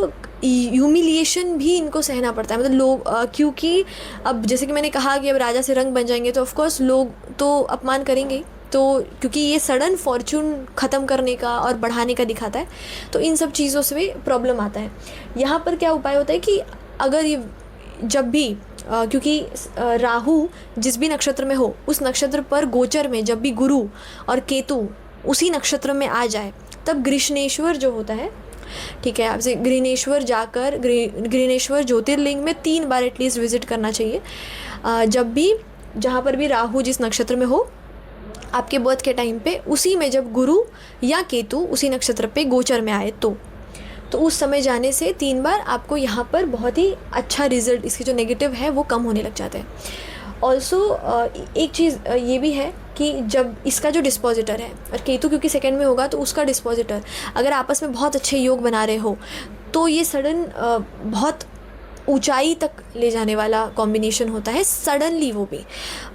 ह्यूमिलिएशन भी इनको सहना पड़ता है, मतलब लोग क्योंकि अब जैसे कि मैंने कहा कि अब राजा से रंग बन जाएंगे तो ऑफकोर्स लोग तो अपमान करेंगे ही। तो क्योंकि ये सडन फॉर्चून ख़त्म करने का और बढ़ाने का दिखाता है, तो इन सब चीज़ों से भी प्रॉब्लम आता है। यहाँ पर क्या उपाय होता है कि अगर ये जब भी क्योंकि राहु जिस भी नक्षत्र में हो, उस नक्षत्र पर गोचर में जब भी गुरु और केतु उसी नक्षत्र में आ जाए, तब गृष्णेश्वर जो होता है, ठीक है, आपसे गृहनेश्वर जाकर गृहनेश्वर ज्योतिर्लिंग में 3 बार एटलीस्ट विजिट करना चाहिए। जब भी जहाँ पर भी राहु जिस नक्षत्र में हो आपके बर्थ के टाइम पे, उसी में जब गुरु या केतु उसी नक्षत्र पे गोचर में आए तो उस समय जाने से 3 बार आपको यहाँ पर बहुत ही अच्छा रिजल्ट, इसके जो नेगेटिव है वो कम होने लग जाते हैं। ऑल्सो एक चीज़ ये भी है कि जब इसका जो डिस्पोजिटर है, और केतु क्योंकि सेकंड में होगा तो उसका डिस्पोजिटर अगर आपस में बहुत अच्छे योग बना रहे हो, तो ये सडन बहुत ऊंचाई तक ले जाने वाला कॉम्बिनेशन होता है सडनली, वो भी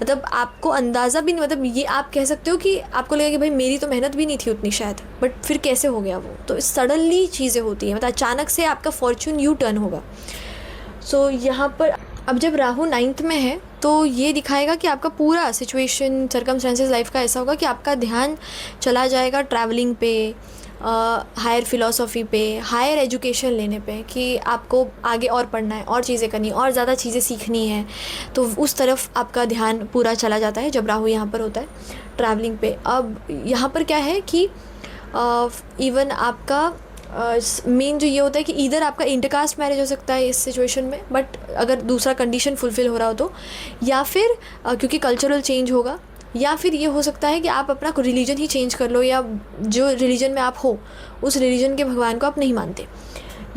मतलब आपको अंदाज़ा भी नहीं, मतलब ये आप कह सकते हो कि आपको लगेगा कि भाई मेरी तो मेहनत भी नहीं थी उतनी शायद, बट फिर कैसे हो गया वो। तो सडनली चीज़ें होती हैं, मतलब अचानक से आपका फॉर्चून यू टर्न होगा। सो यहाँ पर अब जब राहु 9th में है तो ये दिखाएगा कि आपका पूरा सिचुएशन, सर्कमस्टेंसेस लाइफ का ऐसा होगा कि आपका ध्यान चला जाएगा ट्रैवलिंग पे, हायर फिलॉसफी पे, हायर एजुकेशन लेने पे, कि आपको आगे और पढ़ना है, और चीज़ें करनी, और ज़्यादा चीज़ें सीखनी है, तो उस तरफ आपका ध्यान पूरा चला जाता है जब राहु यहाँ पर होता है ट्रैवलिंग पे। अब यहाँ पर क्या है कि इवन आपका मेन जो ये होता है कि इधर आपका इंटरकास्ट मैरिज हो सकता है इस सिचुएशन में, बट अगर दूसरा कंडीशन फुलफ़िल हो रहा हो तो, या फिर क्योंकि कल्चरल चेंज होगा, या फिर ये हो सकता है कि आप अपना रिलीजन ही चेंज कर लो, या जो रिलीजन में आप हो उस रिलीजन के भगवान को आप नहीं मानते।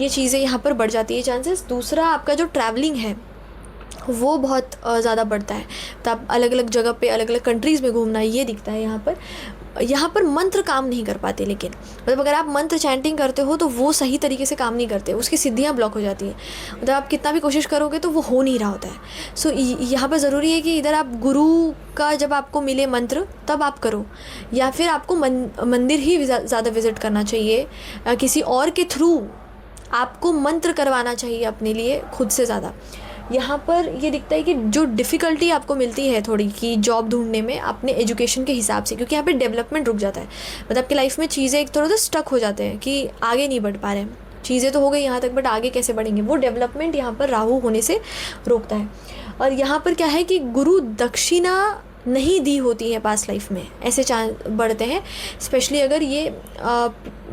ये चीज़ें यहाँ पर बढ़ जाती है चांसेस। दूसरा, आपका जो ट्रैवलिंग है वो बहुत ज़्यादा बढ़ता है, तो आप अलग अलग जगह पे, अलग अलग कंट्रीज़ में घूमना, ये दिखता है यहाँ पर मंत्र काम नहीं कर पाते, लेकिन मतलब अगर आप मंत्र चैंटिंग करते हो तो वो सही तरीके से काम नहीं करते, उसकी सिद्धियाँ ब्लॉक हो जाती हैं, मतलब आप कितना भी कोशिश करोगे तो वो हो नहीं रहा होता है। सो यहाँ पर ज़रूरी है कि इधर आप गुरु का जब आपको मिले मंत्र तब आप करो, या फिर आपको मंदिर ही ज़्यादा विज़िट करना चाहिए, किसी और के थ्रू आपको मंत्र करवाना चाहिए अपने लिए खुद से ज़्यादा। यहाँ पर ये दिखता है कि जो डिफ़िकल्टी आपको मिलती है थोड़ी कि जॉब ढूंढने में अपने एजुकेशन के हिसाब से, क्योंकि यहाँ पे डेवलपमेंट रुक जाता है, मतलब आपकी लाइफ में चीज़ें एक थोड़ा सा स्टक हो जाते हैं कि आगे नहीं बढ़ पा रहे हैं, चीज़ें तो हो गई यहाँ तक बट आगे कैसे बढ़ेंगे, वो डेवलपमेंट यहाँ पर राहु होने से रोकता है। और यहाँ पर क्या है कि गुरु दक्षिणा नहीं दी होती है पास्ट लाइफ में, ऐसे चांस बढ़ते हैं, स्पेशली अगर ये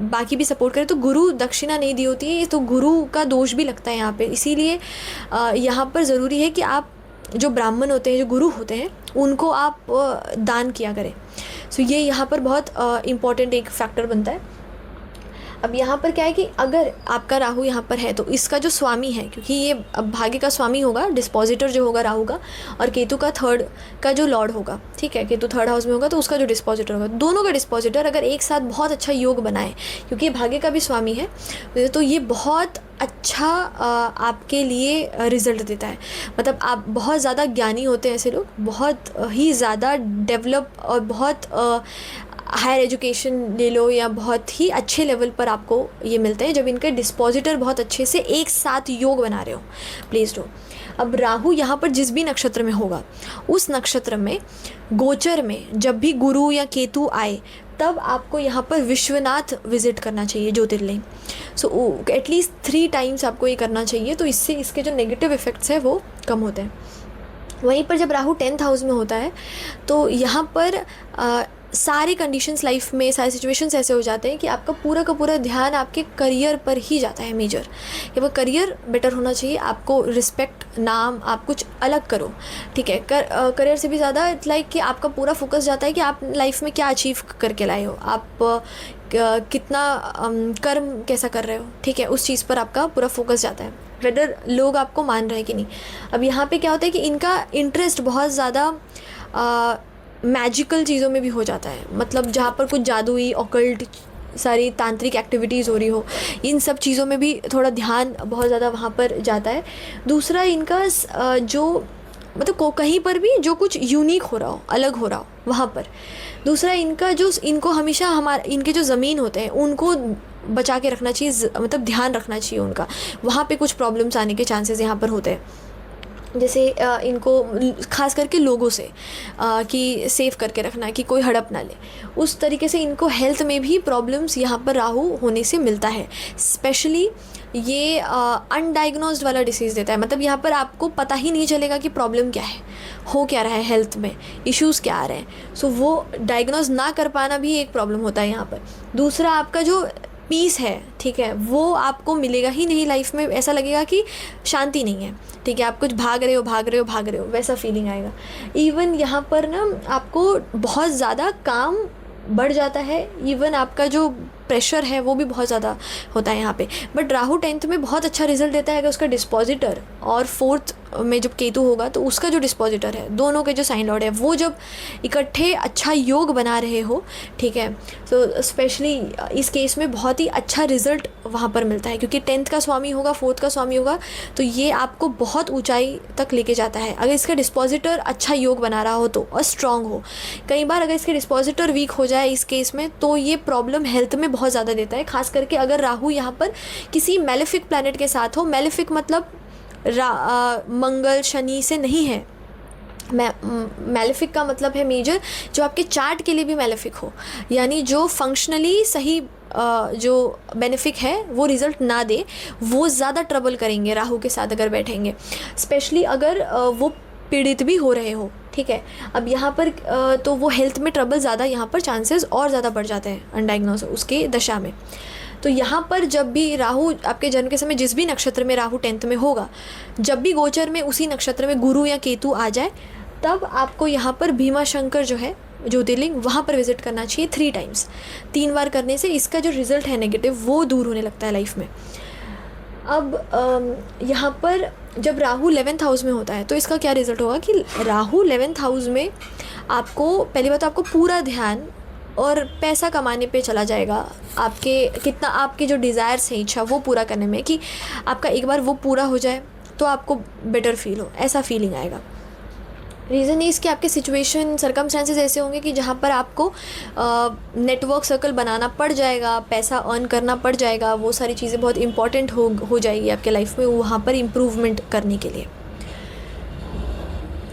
बाकी भी सपोर्ट करे तो गुरु दक्षिणा नहीं दी होती है, तो गुरु का दोष भी लगता है यहाँ पे। इसीलिए यहाँ पर ज़रूरी है कि आप जो ब्राह्मण होते हैं, जो गुरु होते हैं, उनको आप दान किया करें। सो ये यहाँ पर बहुत इम्पॉर्टेंट एक फैक्टर बनता है। अब यहाँ पर क्या है कि अगर आपका राहु यहाँ पर है तो इसका जो स्वामी है, क्योंकि ये अब भाग्य का स्वामी होगा, डिस्पोजिटर जो होगा राहु का, और केतु का 3rd का जो लॉर्ड होगा, ठीक है, केतु 3rd हाउस में होगा तो उसका जो डिस्पोजिटर होगा, दोनों का डिस्पोजिटर अगर एक साथ बहुत अच्छा योग बनाए, क्योंकि ये भाग्य का भी स्वामी है, तो ये बहुत अच्छा आपके लिए रिज़ल्ट देता है। मतलब आप बहुत ज़्यादा ज्ञानी होते हैं ऐसे लोग, बहुत ही ज़्यादा डेवलप और बहुत हायर एजुकेशन ले लो या बहुत ही अच्छे लेवल पर आपको ये मिलते हैं जब इनके डिस्पोजिटर बहुत अच्छे से एक साथ योग बना रहे हो, प्लीज़ डो। अब राहु यहाँ पर जिस भी नक्षत्र में होगा, उस नक्षत्र में गोचर में जब भी गुरु या केतु आए, तब आपको यहाँ पर विश्वनाथ विज़िट करना चाहिए, ज्योतिर्लिंग। सो एटलीस्ट 3 टाइम्स आपको ये करना चाहिए, तो इससे इसके जो नेगेटिव इफ़ेक्ट्स हैं वो कम होते हैं। वहीं पर जब राहु 10th हाउस में होता है तो यहाँ पर सारे कंडीशंस लाइफ में, सारे सिचुएशंस ऐसे हो जाते हैं कि आपका पूरा का पूरा ध्यान आपके करियर पर ही जाता है मेजर, कि वो करियर बेटर होना चाहिए, आपको रिस्पेक्ट, नाम, आप कुछ अलग करो, ठीक है। करियर से भी ज़्यादा इट्स लाइक कि आपका पूरा फोकस जाता है कि आप लाइफ में क्या अचीव करके लाए हो, आप कितना कर्म कैसा कर रहे हो, ठीक है, उस चीज़ पर आपका पूरा फोकस जाता है, वेदर लोग आपको मान रहे हैं कि नहीं। अब यहाँ पे क्या होता है कि इनका इंटरेस्ट बहुत ज़्यादा मैजिकल चीज़ों में भी हो जाता है, मतलब जहाँ पर कुछ जादुई ऑकल्ट सारी तांत्रिक एक्टिविटीज़ हो रही हो, इन सब चीज़ों में भी थोड़ा ध्यान बहुत ज़्यादा वहाँ पर जाता है। दूसरा इनका जो मतलब को कहीं पर भी जो कुछ यूनिक हो रहा हो, अलग हो रहा हो वहाँ पर। दूसरा इनका जो इनको हमेशा इनके जो ज़मीन होते हैं उनको बचा के रखना चाहिए, मतलब ध्यान रखना चाहिए उनका, वहाँ पे कुछ प्रॉब्लम्स आने के चांसेस यहाँ पर होते हैं। जैसे इनको ख़ास करके लोगों से कि सेव करके रखना है कि कोई हड़प ना ले, उस तरीके से इनको हेल्थ में भी प्रॉब्लम्स यहाँ पर राहु होने से मिलता है। स्पेशली ये अनडायग्नोज्ड वाला डिसीज़ देता है, मतलब यहाँ पर आपको पता ही नहीं चलेगा कि प्रॉब्लम क्या है, हो क्या रहा है, हेल्थ में इश्यूज़ क्या आ रहे हैं। सो वो डायग्नोज ना कर पाना भी एक प्रॉब्लम होता है यहाँ पर। दूसरा आपका जो पीस है, ठीक है, वो आपको मिलेगा ही नहीं लाइफ में, ऐसा लगेगा कि शांति नहीं है, ठीक है, आप कुछ भाग रहे हो वैसा फीलिंग आएगा। इवन यहाँ पर ना आपको बहुत ज़्यादा काम बढ़ जाता है, इवन आपका जो प्रेशर है वो भी बहुत ज़्यादा होता है यहाँ पे। बट राहु 10th में बहुत अच्छा रिजल्ट देता है अगर उसका डिस्पोजिटर और 4th में जब केतु होगा तो उसका जो डिस्पोजिटर है, दोनों के जो साइन लॉर्ड है, वो जब इकट्ठे अच्छा योग बना रहे हो, ठीक है, तो स्पेशली इस केस में बहुत ही अच्छा रिजल्ट वहाँ पर मिलता है, क्योंकि 10th का स्वामी होगा, 4th का स्वामी होगा, तो ये आपको बहुत ऊंचाई तक लेके जाता है अगर इसका डिस्पोजिटर अच्छा योग बना रहा हो तो, और स्ट्रांग हो। कई बार अगर इसके डिस्पोजिटर वीक हो जाए इस केस में तो ये प्रॉब्लम हेल्थ में बहुत ज़्यादा देता है, खास करके अगर राहु यहाँ पर किसी मेलेफिक प्लैनेट के साथ हो। मेलेफिक मतलब मंगल शनि से नहीं है, मेलेफिक का मतलब है मेजर जो आपके चार्ट के लिए भी मेलेफिक हो, यानी जो फंक्शनली सही जो बेनिफिक है वो रिज़ल्ट ना दे, वो ज़्यादा ट्रबल करेंगे राहु के साथ अगर बैठेंगे, स्पेशली अगर वो पीड़ित भी हो रहे हो, ठीक है। अब यहाँ पर तो वो हेल्थ में ट्रबल ज़्यादा, यहाँ पर चांसेस और ज़्यादा बढ़ जाते हैं अनडायग्नोज उसके दशा में। तो यहाँ पर जब भी राहु आपके जन्म के समय जिस भी नक्षत्र में राहु 10th में होगा, जब भी गोचर में उसी नक्षत्र में गुरु या केतु आ जाए, तब आपको यहाँ पर भीमा शंकर जो है ज्योतिर्लिंग, वहाँ पर विजिट करना चाहिए 3 टाइम्स। 3 बार करने से इसका जो रिज़ल्ट है नेगेटिव वो दूर होने लगता है लाइफ में। अब यहाँ पर जब राहु 11th हाउस में होता है तो इसका क्या रिज़ल्ट होगा कि राहु 11th हाउस में आपको पहली बात तो आपको पूरा ध्यान और पैसा कमाने पे चला जाएगा, आपके कितना आपके जो डिज़ायर्स हैं, इच्छा, वो पूरा करने में, कि आपका एक बार वो पूरा हो जाए तो आपको बेटर फील हो, ऐसा फीलिंग आएगा। रीज़न ये इसके आपके सिचुएशन सर्कमस्टेंसेस ऐसे होंगे कि जहाँ पर आपको नेटवर्क सर्कल बनाना पड़ जाएगा, पैसा अर्न करना पड़ जाएगा, वो सारी चीज़ें बहुत इंपॉर्टेंट हो जाएगी आपके लाइफ में वहाँ पर इम्प्रूवमेंट करने के लिए।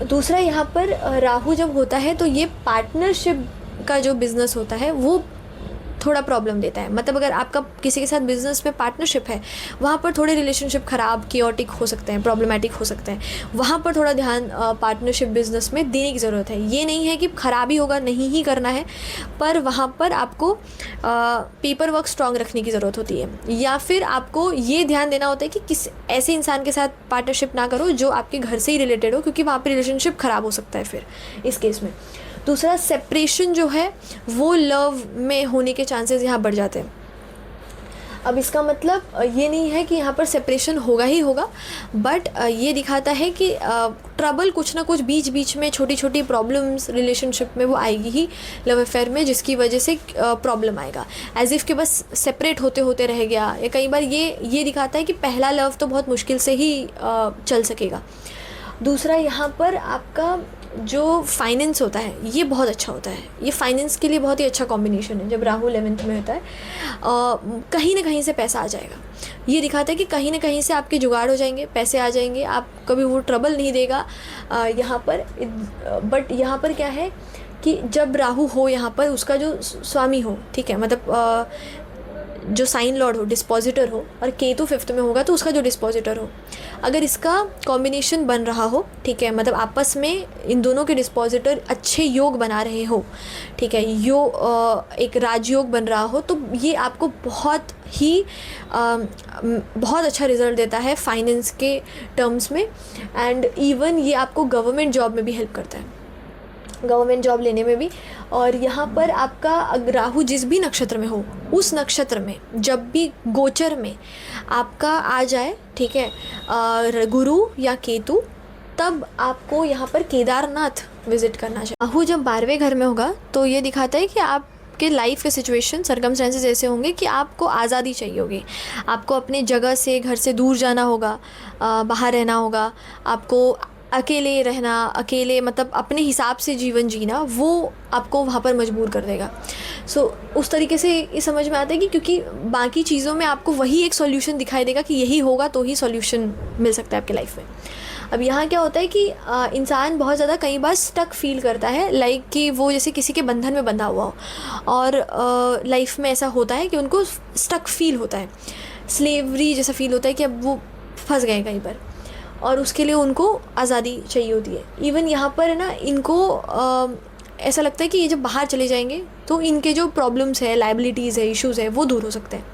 दूसरा यहाँ पर राहु जब होता है तो ये पार्टनरशिप का जो बिज़नेस होता है वो थोड़ा प्रॉब्लम देता है। मतलब अगर आपका किसी के साथ बिज़नेस में पार्टनरशिप है, वहाँ पर थोड़े रिलेशनशिप ख़राब, कियोटिक हो सकते हैं, प्रॉब्लमेटिक हो सकते हैं, वहाँ पर थोड़ा ध्यान पार्टनरशिप बिज़नेस में देने की ज़रूरत है। ये नहीं है कि ख़राबी होगा, नहीं ही करना है, पर वहाँ पर आपको पेपर वर्क स्ट्रॉन्ग रखने की ज़रूरत होती है, या फिर आपको ये ध्यान देना होता है कि किस ऐसे इंसान के साथ पार्टनरशिप ना करो जो आपके घर से ही रिलेटेड हो, क्योंकि वहाँ पर रिलेशनशिप ख़राब हो सकता है फिर इस केस में। दूसरा सेपरेशन जो है वो लव में होने के चांसेस यहाँ बढ़ जाते हैं। अब इसका मतलब ये नहीं है कि यहाँ पर सेपरेशन होगा ही होगा, बट ये दिखाता है कि ट्रबल कुछ ना कुछ बीच बीच में, छोटी छोटी प्रॉब्लम्स रिलेशनशिप में वो आएगी ही लव अफेयर में, जिसकी वजह से प्रॉब्लम आएगा, एज इफ़ कि बस सेपरेट होते होते रह गया। या कई बार ये दिखाता है कि पहला लव तो बहुत मुश्किल से ही चल सकेगा। दूसरा यहाँ पर आपका जो फाइनेंस होता है ये बहुत अच्छा होता है, ये फाइनेंस के लिए बहुत ही अच्छा कॉम्बिनेशन है। जब राहु 11th में होता है कहीं ना कहीं से पैसा आ जाएगा, ये दिखाता है कि कहीं ना कहीं से आपके जुगाड़ हो जाएंगे, पैसे आ जाएंगे, आप कभी वो ट्रबल नहीं देगा यहाँ पर। बट यहाँ पर क्या है कि जब राहु हो यहाँ पर उसका जो स्वामी हो, ठीक है, मतलब जो साइन लॉर्ड हो, डिस्पोजिटर हो, और केतु 5th में होगा तो उसका जो डिस्पोजिटर हो, अगर इसका कॉम्बिनेशन बन रहा हो, ठीक है, मतलब आपस में इन दोनों के डिस्पोजिटर अच्छे योग बना रहे हो, ठीक है, एक राजयोग बन रहा हो, तो ये आपको बहुत ही बहुत अच्छा रिजल्ट देता है फाइनेंस के टर्म्स में। एंड इवन ये आपको गवर्नमेंट जॉब में भी हेल्प करता है, गवर्नमेंट जॉब लेने में भी। और यहाँ पर आपका राहु जिस भी नक्षत्र में हो, उस नक्षत्र में जब भी गोचर में आपका आ जाए, ठीक है, गुरु या केतु, तब आपको यहाँ पर केदारनाथ विजिट करना चाहिए। राहु जब 12वें घर में होगा तो ये दिखाता है कि आपके लाइफ के सिचुएशन सर्कमस्टेंसेस ऐसे होंगे कि आपको आज़ादी चाहिए होगी, आपको अपने जगह से घर से दूर जाना होगा, बाहर रहना होगा, आपको अकेले रहना, अकेले मतलब अपने हिसाब से जीवन जीना, वो आपको वहाँ पर मजबूर कर देगा। उस तरीके से ये समझ में आता है कि क्योंकि बाकी चीज़ों में आपको वही एक सॉल्यूशन दिखाई देगा कि यही होगा तो ही सॉल्यूशन मिल सकता है आपके लाइफ में। अब यहाँ क्या होता है कि इंसान बहुत ज़्यादा कई बार स्टक फील करता है, लाइक कि वो जैसे किसी के बंधन में बंधा हुआ हो, और लाइफ में ऐसा होता है कि उनको स्टक फील होता है, स्लेवरी जैसा फील होता है कि अब वो फंस गए कहीं पर, और उसके लिए उनको आज़ादी चाहिए होती है। इवन यहाँ पर है ना, इनको ऐसा लगता है कि ये जब बाहर चले जाएंगे तो इनके जो प्रॉब्लम्स है, लाइबिलिटीज़ है, इश्यूज़ है, वो दूर हो सकते हैं।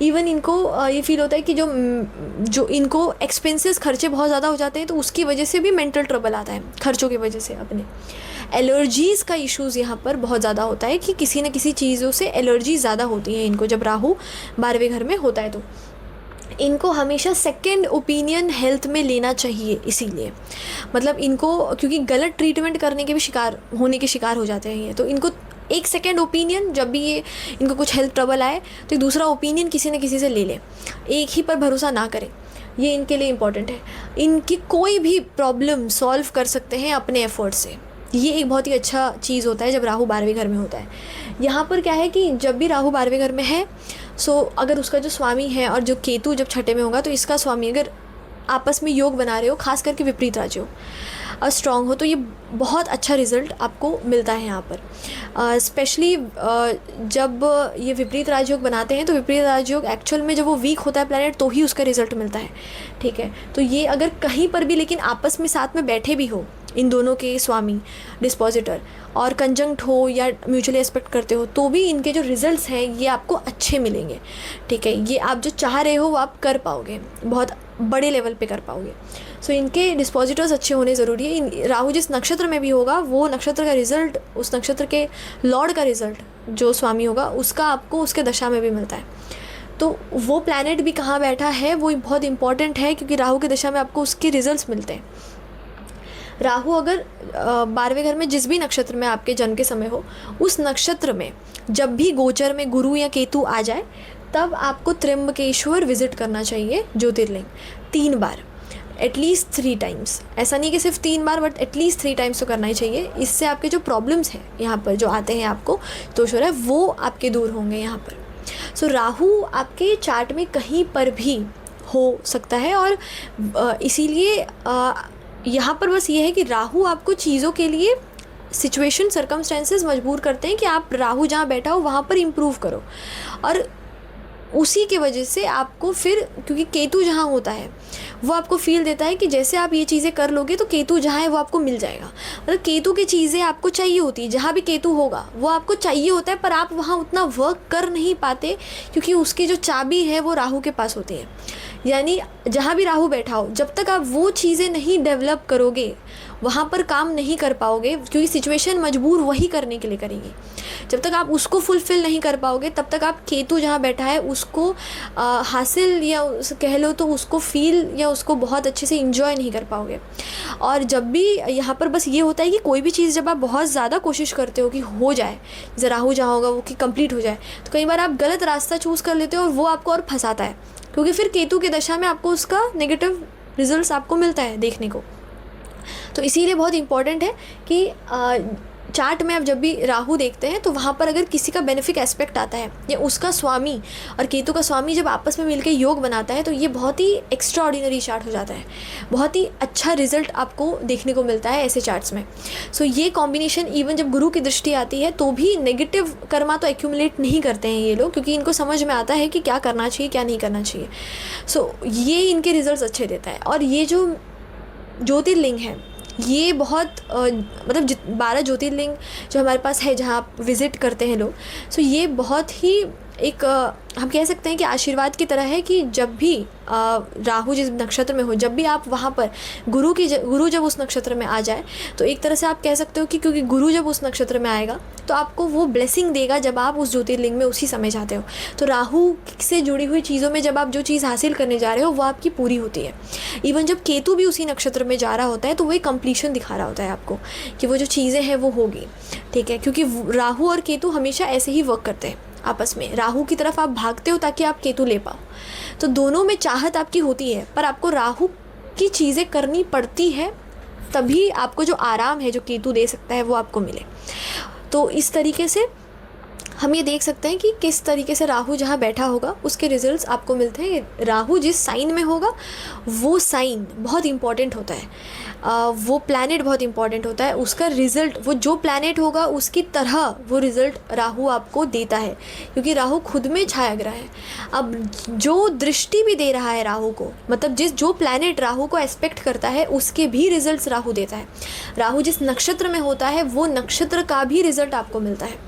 इवन इनको ये फील होता है कि जो इनको एक्सपेंसेस खर्चे बहुत ज़्यादा हो जाते हैं तो उसकी वजह से भी मेंटल ट्रबल आता है, खर्चों की वजह से। अपने एलर्जीज़ का इश्यूज़ यहाँ पर बहुत ज़्यादा होता है कि किसी न किसी चीज़ों से एलर्जी ज़्यादा होती है इनको जब राहु 12वें घर में होता है। तो इनको हमेशा सेकंड ओपिनियन हेल्थ में लेना चाहिए, इसीलिए मतलब इनको, क्योंकि गलत ट्रीटमेंट करने के भी शिकार हो जाते हैं ये, तो इनको एक सेकंड ओपिनियन, जब भी ये इनको कुछ हेल्थ ट्रबल आए तो एक दूसरा ओपिनियन किसी न किसी से ले लें, एक ही पर भरोसा ना करें, ये इनके लिए इम्पॉर्टेंट है। इनकी कोई भी प्रॉब्लम सॉल्व कर सकते हैं अपने एफर्ट से, ये एक बहुत ही अच्छा चीज़ होता है जब राहु 12वें घर में होता है। यहाँ पर क्या है कि जब भी राहु 12वें घर में है, अगर उसका जो स्वामी है और जो केतु जब छठे में होगा, तो इसका स्वामी अगर आपस में योग बना रहे हो, खास करके विपरीत राज्य हो और स्ट्रॉन्ग हो, तो ये बहुत अच्छा रिज़ल्ट आपको मिलता है यहाँ पर। स्पेशली जब ये विपरीत राजयोग बनाते हैं, तो विपरीत राजयोग एक्चुअल में जब वो वीक होता है प्लैनेट, तो ही उसका रिज़ल्ट मिलता है, ठीक है। तो ये अगर कहीं पर भी लेकिन आपस में साथ में बैठे भी हो इन दोनों के स्वामी डिस्पोजिटर, और कंजंक्ट हो या म्यूचुअली एस्पेक्ट करते हो, तो भी इनके जो रिजल्ट्स हैं ये आपको अच्छे मिलेंगे, ठीक है। ये आप जो चाह रहे हो वो आप कर पाओगे, बहुत बड़े लेवल पे कर पाओगे। इनके डिस्पोजिटर्स अच्छे होने ज़रूरी है। राहु जिस नक्षत्र में भी होगा, वो नक्षत्र का रिज़ल्ट, उस नक्षत्र के लॉर्ड का रिज़ल्ट जो स्वामी होगा उसका आपको उसके दशा में भी मिलता है। तो वो प्लैनेट भी कहाँ बैठा है वो बहुत इंपॉर्टेंट है, क्योंकि राहु की दशा में आपको उसके रिजल्ट्स मिलते हैं। राहु अगर 12वें घर में जिस भी नक्षत्र में आपके जन्म के समय हो, उस नक्षत्र में जब भी गोचर में गुरु या केतु आ जाए, तब आपको त्र्यंबकेश्वर विजिट करना चाहिए, ज्योतिर्लिंग 3 बार, एटलीस्ट 3 टाइम्स। ऐसा नहीं कि सिर्फ 3 बार, बट एटलीस्ट 3 टाइम्स तो करना ही चाहिए। इससे आपके जो प्रॉब्लम्स हैं यहाँ पर जो आते हैं आपको दोष हो रहा है, वो आपके दूर होंगे यहाँ पर। राहु आपके चार्ट में कहीं पर भी हो सकता है, और इसीलिए यहाँ पर बस ये है कि राहु आपको चीज़ों के लिए सिचुएशन सर्कमस्टेंसेस मजबूर करते हैं कि आप राहु जहाँ बैठा हो वहाँ पर इम्प्रूव करो, और उसी के वजह से आपको फिर, क्योंकि केतु जहाँ होता है वो आपको फील देता है कि जैसे आप ये चीज़ें कर लोगे तो केतु जहाँ है वो आपको मिल जाएगा। मतलब केतु की चीज़ें आपको चाहिए होती है, जहाँ भी केतु होगा वो आपको चाहिए होता है, पर आप वहाँ उतना वर्क कर नहीं पाते, क्योंकि उसकी जो चाबी है वो राहु के पास होती है। यानी जहाँ भी राहु बैठा हो, जब तक आप वो चीज़ें नहीं डेवलप करोगे वहाँ पर काम नहीं कर पाओगे, क्योंकि सिचुएशन मजबूर वही करने के लिए करेगी। जब तक आप उसको फुलफ़िल नहीं कर पाओगे, तब तक आप केतु जहाँ बैठा है उसको हासिल या कह लो तो उसको फील या उसको बहुत अच्छे से इंजॉय नहीं कर पाओगे। और जब भी यहाँ पर बस ये होता है कि कोई भी चीज़ जब आप बहुत ज़्यादा कोशिश करते हो कि हो जाए, जैसे राहु जहाँ होगा वो कि कंप्लीट हो जाए, तो कई बार आप गलत रास्ता चूज़ कर लेते हो और वो आपको और फंसाता है, क्योंकि फिर केतु की दशा में आपको उसका नेगेटिव रिजल्ट्स आपको मिलता है देखने को। तो इसीलिए बहुत इम्पॉर्टेंट है कि चार्ट में आप जब भी राहु देखते हैं तो वहाँ पर अगर किसी का बेनिफिक एस्पेक्ट आता है या उसका स्वामी और केतु का स्वामी जब आपस में मिलकर योग बनाता है, तो ये बहुत ही एक्स्ट्रा ऑर्डिनरी चार्ट हो जाता है, बहुत ही अच्छा रिजल्ट आपको देखने को मिलता है ऐसे चार्ट्स में। ये कॉम्बिनेशन, इवन जब गुरु की दृष्टि आती है तो भी नेगेटिव कर्मा तो एक्यूमुलेट नहीं करते हैं ये लोग, क्योंकि इनको समझ में आता है कि क्या करना चाहिए क्या नहीं करना चाहिए। ये इनके रिजल्ट अच्छे देता है। और ये जो ज्योतिर्लिंग है ये बहुत मतलब 12 ज्योतिर्लिंग जो हमारे पास है जहाँ आप विज़िट करते हैं लोग, ये बहुत ही एक हम कह सकते हैं कि आशीर्वाद की तरह है कि जब भी राहु जिस नक्षत्र में हो, जब भी आप वहाँ पर गुरु जब उस नक्षत्र में आ जाए, तो एक तरह से आप कह सकते हो कि क्योंकि गुरु जब उस नक्षत्र में आएगा तो आपको वो ब्लेसिंग देगा जब आप उस ज्योतिर्लिंग में उसी समय जाते हो। तो राहु से जुड़ी हुई चीज़ों में जब आप जो चीज़ हासिल करने जा रहे हो वो आपकी पूरी होती है। इवन जब केतु भी उसी नक्षत्र में जा रहा होता है तो वही कंप्लीशन दिखा रहा होता है आपको कि वो जो चीज़ें हैं वो होगी, ठीक है, क्योंकि राहु और केतु हमेशा ऐसे ही वर्क करते हैं आपस में। राहु की तरफ आप भागते हो ताकि आप केतु ले पाओ, तो दोनों में चाहत आपकी होती है, पर आपको राहु की चीज़ें करनी पड़ती है, तभी आपको जो आराम है जो केतु दे सकता है वो आपको मिले। तो इस तरीके से हम ये देख सकते हैं कि किस तरीके से राहु जहाँ बैठा होगा उसके रिजल्ट्स आपको मिलते हैं। राहु जिस साइन में होगा वो साइन बहुत इंपॉर्टेंट होता है, वो प्लैनेट बहुत इंपॉर्टेंट होता है, उसका रिज़ल्ट वो जो प्लैनेट होगा उसकी तरह वो रिज़ल्ट राहु आपको देता है, क्योंकि राहु खुद में छाया ग्रह है। अब जो दृष्टि भी दे रहा है राहु को, मतलब जो प्लैनेट राहु को एस्पेक्ट करता है उसके भी रिजल्ट्स राहु देता है। राहु जिस नक्षत्र में होता है वो नक्षत्र का भी रिज़ल्ट आपको मिलता है।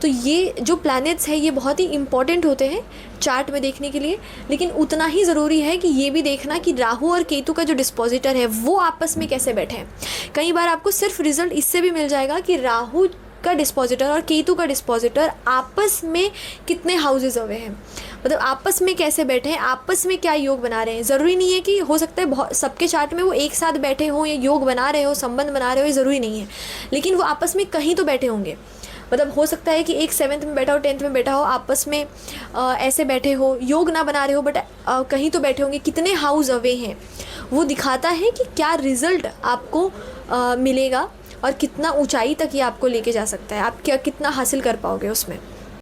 तो ये जो प्लैनेट्स है ये बहुत ही इंपॉर्टेंट होते हैं चार्ट में देखने के लिए, लेकिन उतना ही ज़रूरी है कि ये भी देखना कि राहु और केतु का जो डिस्पोजिटर है वो आपस में कैसे बैठे हैं। कई बार आपको सिर्फ रिजल्ट इससे भी मिल जाएगा कि राहु का डिस्पोजिटर और केतु का डिस्पोजिटर आपस में कितने हाउसेज हुए हैं, मतलब आपस में कैसे बैठे हैं, आपस में क्या योग बना रहे हैं। ज़रूरी नहीं है कि हो सकता है बहुत सबके चार्ट में वो एक साथ बैठे हों या योग बना रहे हो, संबंध बना रहे हो, ये ज़रूरी नहीं है, लेकिन वो आपस में कहीं तो बैठे होंगे। मतलब हो सकता है कि एक 7th में बैठा हो, 10th में बैठा हो, आपस में ऐसे बैठे हो, योग ना बना रहे हो, बट कहीं तो बैठे होंगे। कितने हाउस अवे हैं वो दिखाता है कि क्या रिज़ल्ट आपको मिलेगा और कितना ऊंचाई तक ये आपको लेके जा सकता है, आप क्या कितना हासिल कर पाओगे उसमें।